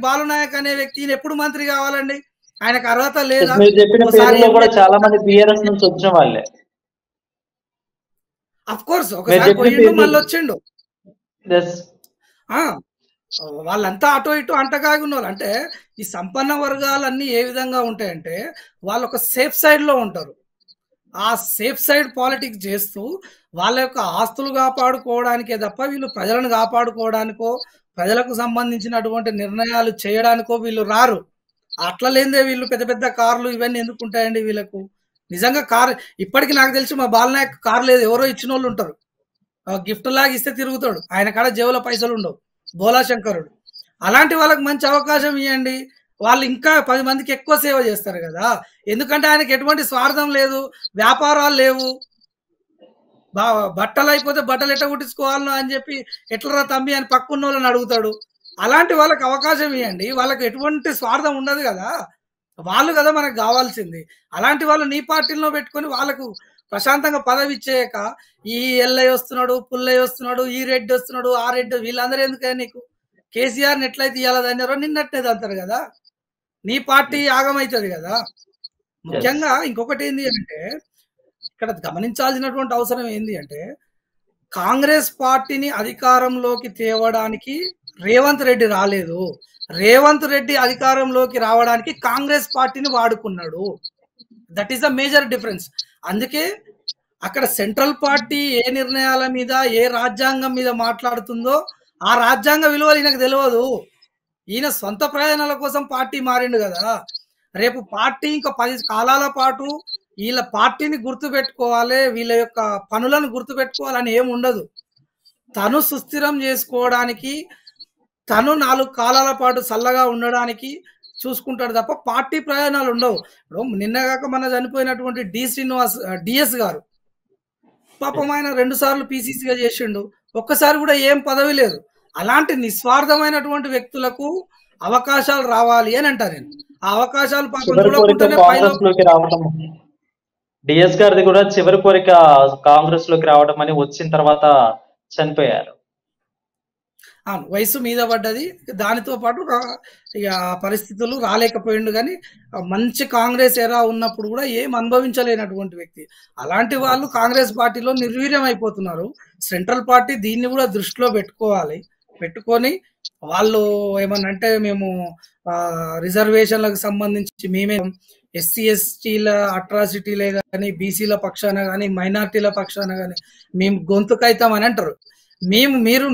బాలునాయక్ అనే వ్యక్తి ఎప్పుడు మంత్రి కావాలండి? ఆయనకు అర్హత లేదా? చాలా మంది బిఆర్ఎస్ నుంచి వచ్చిన వాళ్ళే. అఫ్ కోర్స్ ఒకసారి పోయిండు, మళ్ళీ వచ్చిండు. వాళ్ళంతా అటో ఇటో అంటకాగి ఉన్న వాళ్ళు. అంటే ఈ సంపన్న వర్గాలన్నీ ఏ విధంగా ఉంటాయంటే వాళ్ళు ఒక సేఫ్ సైడ్ లో ఉంటారు. ఆ సేఫ్ సైడ్ పాలిటిక్స్ చేస్తూ వాళ్ళ యొక్క ఆస్తులు కాపాడుకోవడానికే తప్ప వీళ్ళు ప్రజలను కాపాడుకోవడానికో ప్రజలకు సంబంధించినటువంటి నిర్ణయాలు చేయడానికో వీళ్ళు రారు. అట్లా లేదే వీళ్ళు పెద్ద పెద్ద కార్లు ఇవన్నీ ఎందుకు ఉంటాయండి వీళ్ళకు? నిజంగా కార్ ఇప్పటికి నాకు తెలిసి మా బాలనాయక్ కార్ లేదు, ఎవరో ఇచ్చిన వాళ్ళు ఉంటారు, గిఫ్ట్ లాగా ఇస్తే తిరుగుతాడు, ఆయన కాడ జేబులో పైసలు ఉండవు, బోలాశంకరుడు. అలాంటి వాళ్ళకి మంచి అవకాశం ఇవ్వండి. వాళ్ళు ఇంకా 10 మందికి ఎక్కువ సేవ చేస్తారు కదా! ఎందుకంటే ఆయనకి ఎటువంటి స్వార్థం లేదు, వ్యాపారాలు లేవు. బా బట్టలయిపోతే బట్టలు ఎట్లా కుట్టించుకోవాలనో అని చెప్పి, "ఎట్లరా తమ్మి" అని పక్కన్నోళ్ళని అడుగుతాడు. అలాంటి వాళ్ళకి అవకాశం ఇయ్యండి. వాళ్ళకి ఎటువంటి స్వార్థం ఉండదు గదా! వాళ్ళు గదా మనకు గావాల్సింది. అలాంటి వాళ్ళు నీ పార్టీలో పెట్టుకొని వాళ్ళకు ప్రశాంతంగా పదవిచ్చేయక, ఈ ఎల్లయ్య వస్తున్నాడు, పుల్లయ్య వస్తున్నాడు, ఈ రెడ్డి వస్తున్నాడు, ఆ రెడ్డి వీళ్ళందరూ ఎందుకే నీకు? కేసీఆర్‌ని ఎట్లయితే ఇయాల తన్నారో నిన్నట్నే తంతారు గదా! నీ పార్టీ ఆగమైతది గదా! ఎస్. ముఖ్యంగా ఇంకొకటేంది అంటే, ఇక్కడ గమనించాల్సినటువంటి అవసరం ఏంది అంటే, కాంగ్రెస్ పార్టీని అధికారంలోకి తేవడానికి రేవంత్ రెడ్డి రాలేదు. రేవంత్ రెడ్డి అధికారంలోకి రావడానికి కాంగ్రెస్ పార్టీని వాడుకున్నాడు. That is the major difference. అందుకే అక్కడ సెంట్రల్ పార్టీ ఏ నిర్ణయాల మీద, ఏ రాజ్యాంగం మీద మాట్లాడుతుందో, ఆ రాజ్యాంగ విలువలు ఈయనకు తెలవదు. ఈయన సొంత ప్రయోజనాల కోసం పార్టీ మారిండు గదా! రేపు పార్టీ ఇంకా 10 కాలాల పాటు ఈళ్ళ పార్టీని గుర్తుపెట్టుకోవాలే, వీళ్ళ యొక్క పనులను గుర్తుపెట్టుకోవాలని ఏముండదు. తను సుస్థిరం జేసుకోవడానికి, తను 4 కాలాల పాటు సల్లగా ఉండడానికి చూసుకుంటాడు తప్ప పార్టీ ప్రయోజనాలుండవు. ఇప్పుడు నిన్నగాక మొన్న చనిపోయినటువంటి డీఎస్ గారు. పాపం ఆయన 2 సార్లు పీసీసీగా చేసిండు. ఒక్కసారి గూడా ఏం పదవి లేదు. అలాంటి నిస్వార్థమైనటువంటి వ్యక్తులకు అవకాశాలు రావాలి అని అంటా నేను. ఆ అవకాశాలు పాపం చివరి కోరిక చూడకుండానే కాంగ్రెస్ లోకి రావడం, డిఎస్ గారిది కూడా చివరి కోరిక కాంగ్రెస్ లోకి రావడం అని వచ్చిన తర్వాత చనిపోయారు. అవును. వయస్సు మీద పడ్డది. దానితో పాటు ఇగ పరిస్థితులు రాలేకపోయిండు గానీ, మంచి కాంగ్రెస్ ఎరా ఉన్నప్పుడు గూడా ఏం అనుభవించలేనటువంటి వ్యక్తి. అలాంటి వాళ్ళు కాంగ్రెస్ పార్టీలో నిర్వీర్యం అయిపోతున్నారు. సెంట్రల్ పార్టీ దీన్ని గూడా దృష్టిలో పెట్టుకోవాలి. పెట్టుకొని వాళ్ళు ఏమన్నంటే మేము రిజర్వేషన్‌లకు సంబంధించి మేమే ఎస్సీ, ఎస్టీల అట్రాసిటీలే గాని, బీసీల పక్షాన గాని, మైనారిటీల పక్షాన గాని మేము గొంతుకైతామని అంటారు. మీరు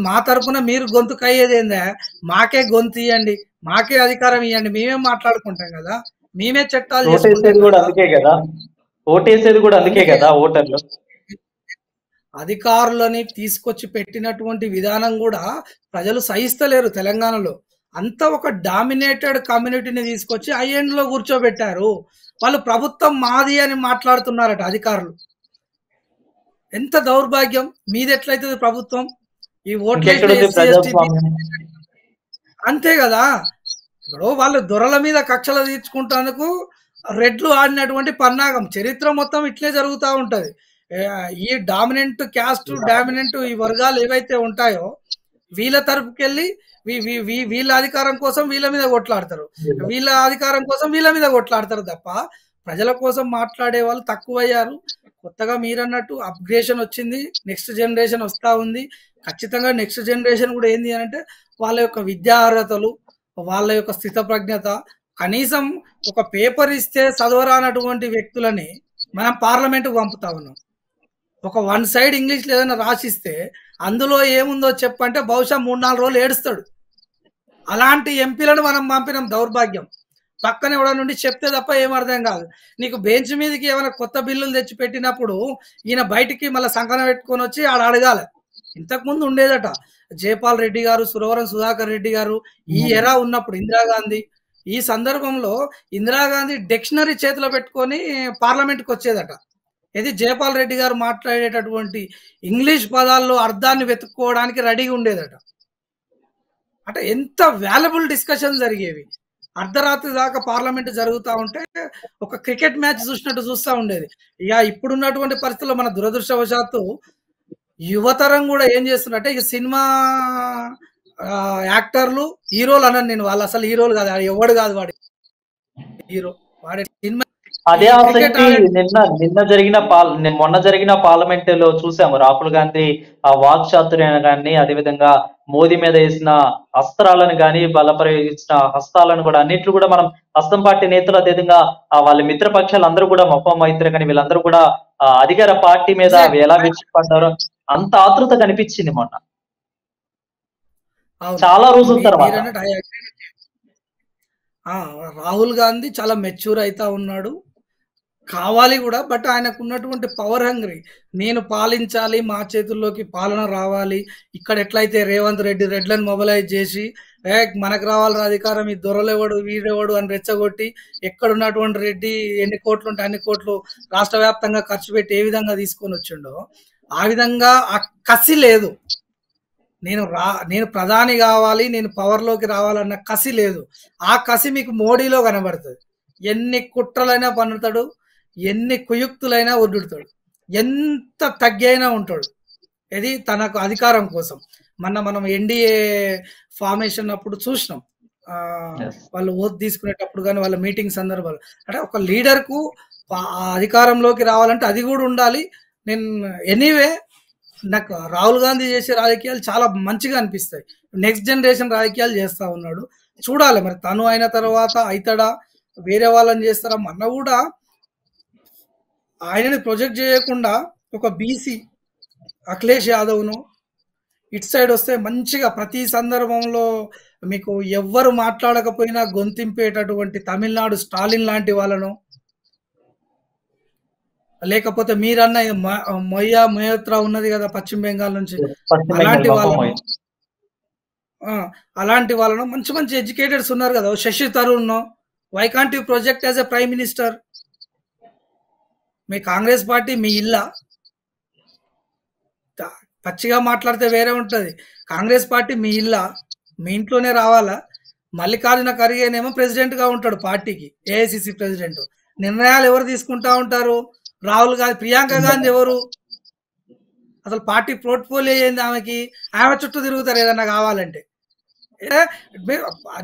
మా తరపున మీరు గొంతుకయ్యేదేందా? మాకే గొంతియ్యండి. మాకే అధికారం ఇయ్యండి. మేమే మాట్లాడుకుంటాం గదా! మేమే చట్టాలు ఓటేసేది చేసుకుంటాం కూడా గదా! అందుకే కదా, ఓటేసేది కూడా అందుకే అందుకే కదా ఓటర్లు. అధికారులని తీసుకొచ్చి పెట్టినటువంటి విధానం గూడా ప్రజలు సహిస్తలేరు తెలంగాణలో. అంతా ఒక డామినేటెడ్ కమ్యూనిటీని తీసుకొచ్చి ఐఎండ్‌లో కూర్చోబెట్టారు. వాళ్ళు ప్రభుత్వం మాది అని మాట్లాడుతున్నారట అధికారులు. ఎంత దౌర్భాగ్యం! మీదెట్లయితది ప్రభుత్వం? ఈ ఓట్లేసిన ఇంకెక్కడుంది ఎస్సీ, ఎస్టీ, ప్రజాస్వామ్యం? బీసీ అంతే గదా! ఇప్పుడు వాళ్ళు దొరల మీద కక్షలు తీర్చుకుంటందుకు రెడ్లు ఆడినటువంటి పన్నాగం. చరిత్ర మొత్తం ఇట్లే జరుగుతా ఉంటది. ఈ డామినెంట్ క్యాస్ట్, డామినెంట్ ఈ వర్గాలు ఏవైతే ఉంటాయో, వీళ్ళ తరపుకెళ్ళి వీ వీ వీ వీళ్ళ అధికారం కోసం వీళ్ళ మీద కొట్లాడతారు. వీళ్ళ అధికారం కోసం వీళ్ళ మీద కొట్లాడతారు తప్ప, ప్రజల కోసం మాట్లాడే వాళ్ళు తక్కువయ్యారు. కొత్తగా మీరన్నట్టు అప్‌గ్రేషన్ వచ్చింది. నెక్స్ట్ జనరేషన్ వస్తా ఉంది. ఖచ్చితంగా నెక్స్ట్ జనరేషన్ గూడా ఏంది అనంటే, వాళ్ళ యొక్క విద్యా అర్హతలు, వాళ్ళ యొక్క స్థితప్రజ్ఞత, కనీసం ఒక పేపర్ ఇస్తే చదవరానటువంటి వ్యక్తులని మనం పార్లమెంట్‌కి పంపుతా ఉన్నాం. ఒక వన్ సైడ్ ఇంగ్లీష్‌లో ఏదైనా రాసిస్తే, అందులో ఏముందో చెప్పంటే బహుశా 3, 4 రోజులు ఏడుస్తాడు. అలాంటి ఎంపీలను మనం పంపినాం దౌర్భాగ్యం. పక్కన ఎవడో నుండి చెప్తే తప్ప ఏం అర్థం కాదు. నీకు బెంచ్ మీదకి ఏమైనా కొత్త బిల్లులు తెచ్చిపెట్టినప్పుడు, ఈయన బయటికి మళ్ళా సంకన పెట్టుకొనొచ్చి ఆడ అడగాల. ఇంతకుముందు ఉండేదట. జైపాల్ రెడ్డి గారు, సురవరం సుధాకర్ రెడ్డి గారు ఈ ఎరా ఉన్నప్పుడు ఇందిరాగాంధీ, ఈ సందర్భంలో ఇందిరాగాంధీ డిక్షనరీ చేతిలో పెట్టుకొని పార్లమెంట్‌కొచ్చేదట. ఇది జైపాల్ రెడ్డి గారు మాట్లాడేటటువంటి ఇంగ్లీష్ పదాల్లో అర్థాన్ని వెతుక్కోవడానికి రెడీగా ఉండేదట. అంటే ఎంత వాల్యుబుల్ డిస్కషన్ జరిగేవి. అర్ధరాత్రి దాకా పార్లమెంట్ జరుగుతా ఉంటే ఒక క్రికెట్ మ్యాచ్ చూసినట్టు చూస్తా ఉండేది. ఇక ఇప్పుడున్నటువంటి పరిస్థితుల్లో మన దురదృష్టవశాత్తు యువతరం గూడా ఏం చేస్తున్నారంటే ఇక సినిమా యాక్టర్లు, హీరోలు అనను నేను. వాళ్ళు అసలు హీరోలు కాదు. ఎవడు కాదు వాడు హీరో. వాడే సినిమా అదే ఈ క్రికెట్ ఆసక్తి ఆడే మొన్న జరిగిన పార్లమెంట్ లో చూసాము. రాహుల్ గాంధీ ఆ వాక్ చాతుర్యాన్ని కానీ, అదేవిధంగా మోదీ మీద వేసిన అస్త్రాలను కానీ, బలప్రయోగించిన హస్తాలను కూడా, అన్నిట్లు కూడా మనం హస్తం పార్టీ నేతలు, అదేవిధంగా వాళ్ళ మిత్రపక్షాలు అందరూ కూడా మొప్పం మైత్రి కానీ వీళ్ళందరూ కూడా అధికార పార్టీ మీద ఎగ్జాక్ట్‌లీ. ఎలా విరుచుకుపడ్డారో అంత ఆతృత కనిపించింది మొన్న, అవును. చాలా రోజుల తర్వాత. మీరన్నట్టు I agree with you. Rahul Gandhi చాలా మెచ్యూర్ అయితా ఉన్నాడు. కావాలి కూడా. బట్ ఆయనకున్నటువంటి పవర్ హంగ్రీ. నేను పాలించాలి, మా చేతుల్లోకి పాలన రావాలి. ఇక్కడ ఎట్లయితే రేవంత్ రెడ్డి రెడ్లను మొబలైజ్ చేసి, మనకు రావాలిరా అధికారం, ఈ దొరలెవడు, వీడెవడు అని రెచ్చగొట్టి, ఎక్కడున్నటువంటి రెడ్డి ఎన్ని కోట్లుంటే అన్ని కోట్లు రాష్ట్ర వ్యాప్తంగా ఖర్చు పెట్టి ఏ విధంగా తీసుకొని వచ్చిండో, ఆ విధంగా ఆ కసి లేదు. నేను ప్రధాని కావాలి, నేను పవర్‌లోకి రావాలన్న కసి లేదు. ఆ కసి మీకు మోడీలో కనబడతది. ఎన్ని కుట్రలైనా పన్నుతాడు, ఎన్ని కుయుక్తులైనా ఒడ్డుతాడు, ఎంత తగ్గైనా ఉంటాడు. ఇది తనకు అధికారం కోసం. మనం ఎన్డీఏ ఫార్మేషన్ అప్పుడు చూసినాం. Yes. వాళ్ళు ఓత్ తీసుకునేటప్పుడు గాని, వాళ్ళ మీటింగ్ సందర్భాలు. అంటే ఒక లీడర్‌కు అధికారంలోకి రావాలంటే అది కూడా ఉండాలి. నేను ఎనీవే నాకు రాహుల్ గాంధీ చేసే రాజకీయాలు చాలా మంచిగా అనిపిస్తాయి. నెక్స్ట్ జనరేషన్ రాజకీయాలు చేస్తా ఉన్నాడు. చూడాలి మరి తను అయిన తర్వాత అయితాడా, వేరే వాళ్ళని చేస్తారా మొన్న కూడా ఆయనని ప్రొజెక్ట్ చేయకుండా ఒక బీసీ అఖిలేష్ యాదవ్‌ను ఇటు సైడ్ వస్తే మంచిగా ప్రతి సందర్భంలో మీకు ఎవ్వరు మాట్లాడకపోయినా గొంతింపేటటువంటి తమిళనాడు స్టాలిన్ లాంటి వాళ్ళను, లేకపోతే మీరన్న మొయ్య మోయత్రా ఉన్నది కదా పశ్చిమ బెంగాల్ నుంచి, పశ్చిమ బెంగాల్ అలాంటి మొత్తం వాళ్ళను పోయింది. అలాంటి వాళ్ళను మంచి మంచి ఎడ్యుకేటెడ్స్ ఉన్నారు కదా, శశి తరూర్‌ను. Why can't you project as a prime minister? మీ కాంగ్రెస్ పార్టీ మీ ఇల్లా? పచ్చిగా మాట్లాడితే వేరే ఉంటది. కాంగ్రెస్ పార్టీ మీ ఇల్లా? మీ ఇంట్లోనే రావాలా? మల్లికార్జున ఖర్గేనేమో ప్రెసిడెంట్ గా ఉంటాడు పార్టీకి, ఏఐసిసి ప్రెసిడెంట్. నిర్ణయాలు ఎవరు తీసుకుంటా ఉంటారు? రాహుల్ గాంధీ. ప్రియాంక గాంధీ ఎవరు? అసలు పార్టీ పోర్ట్ఫోలియో ఏంది ఆమెకి? ఆమె చుట్టూ తిరుగుతారు ఏదన్నా కావాలంటే.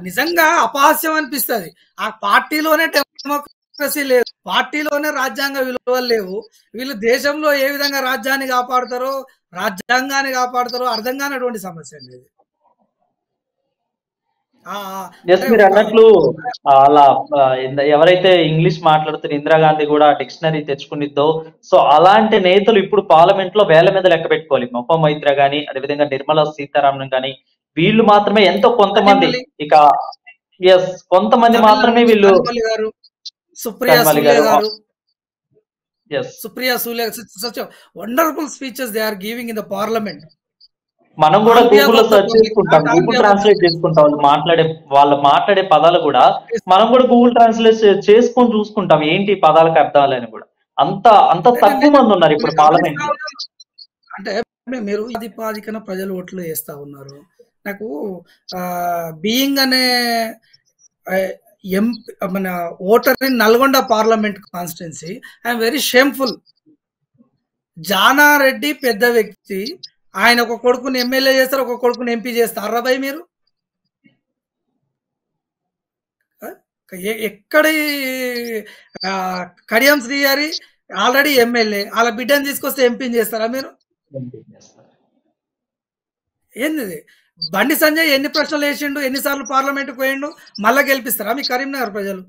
నిజంగా అపహాస్యం అనిపిస్తుంది. ఆ పార్టీలోనే డెమోక్రసీ లేదు, పార్టీలోనే రాజ్యాంగ విలువలు లేవు. వీళ్ళు దేశంలో ఏ విధంగా రాజ్యాన్ని కాపాడుతారో, రాజ్యాంగాన్ని కాపాడుతారో అర్థం కానటువంటి సమస్య అండి ఇది. ఎస్, మీరు అన్నట్లు అలా ఎవరైతే ఇంగ్లీష్ మాట్లాడుతున్న ఇందిరాగాంధీ కూడా డిక్షనరీ తెచ్చుకునిద్దో, సో అలాంటి నేతలు ఇప్పుడు పార్లమెంట్ లో వేల మీద లెక్క పెట్టుకోవాలి. మొప్ప మైత్ర గాని, అదేవిధంగా నిర్మలా సీతారామన్ గాని, వీళ్ళు మాత్రమే ఎంతో కొంతమంది. ఇక ఎస్, కొంతమంది మాత్రమే వీళ్ళు. Supriya Sule such a wonderful speeches they are giving in the parliament. మనం కూడా గూగుల్లో సెర్చ్ చేసుకుంటాం, గూగుల్ ట్రాన్స్లేట్ చేసుకుంటాం. వాళ్ళు మాట్లాడే పదాలు కూడా మనం కూడా గూగుల్ ట్రాన్స్లేట్ చేసుకొని చూసుకుంటాం ఏంటి పదాలకు అర్థాలని కూడా. అంత తక్కువ మంది ఉన్నారు ఇప్పుడు పార్లమెంట్ లో. అంటే మీరు ప్రాతిపాదికన ప్రజలు ఓట్లు వేస్తా ఉన్నారు. నాకు బీయింగ్ అనే మన voter in Nalgonda parliament constituency, I'm very shameful. Jana Reddy పెద్ద వ్యక్తి, ఆయన ఒక కొడుకుని ఎమ్మెల్యే చేస్తారు, ఒక కొడుకుని ఎంపీ చేస్తారు. భయ్ మీరు ఎక్కడి కడియం శ్రీగారి ఆల్రెడీ ఎమ్మెల్యే, వాళ్ళ బిడ్డని తీసుకొస్తే ఎంపీని చేస్తారా మీరు? ఏంది బండి సంజయ్ ఎన్ని ప్రశ్నలు వేసిండు, ఎన్నిసార్లు పార్లమెంట్కి పోయిండు, మళ్ళా గెలిపిస్తారా మీ కరీంనగర్ ప్రజలు?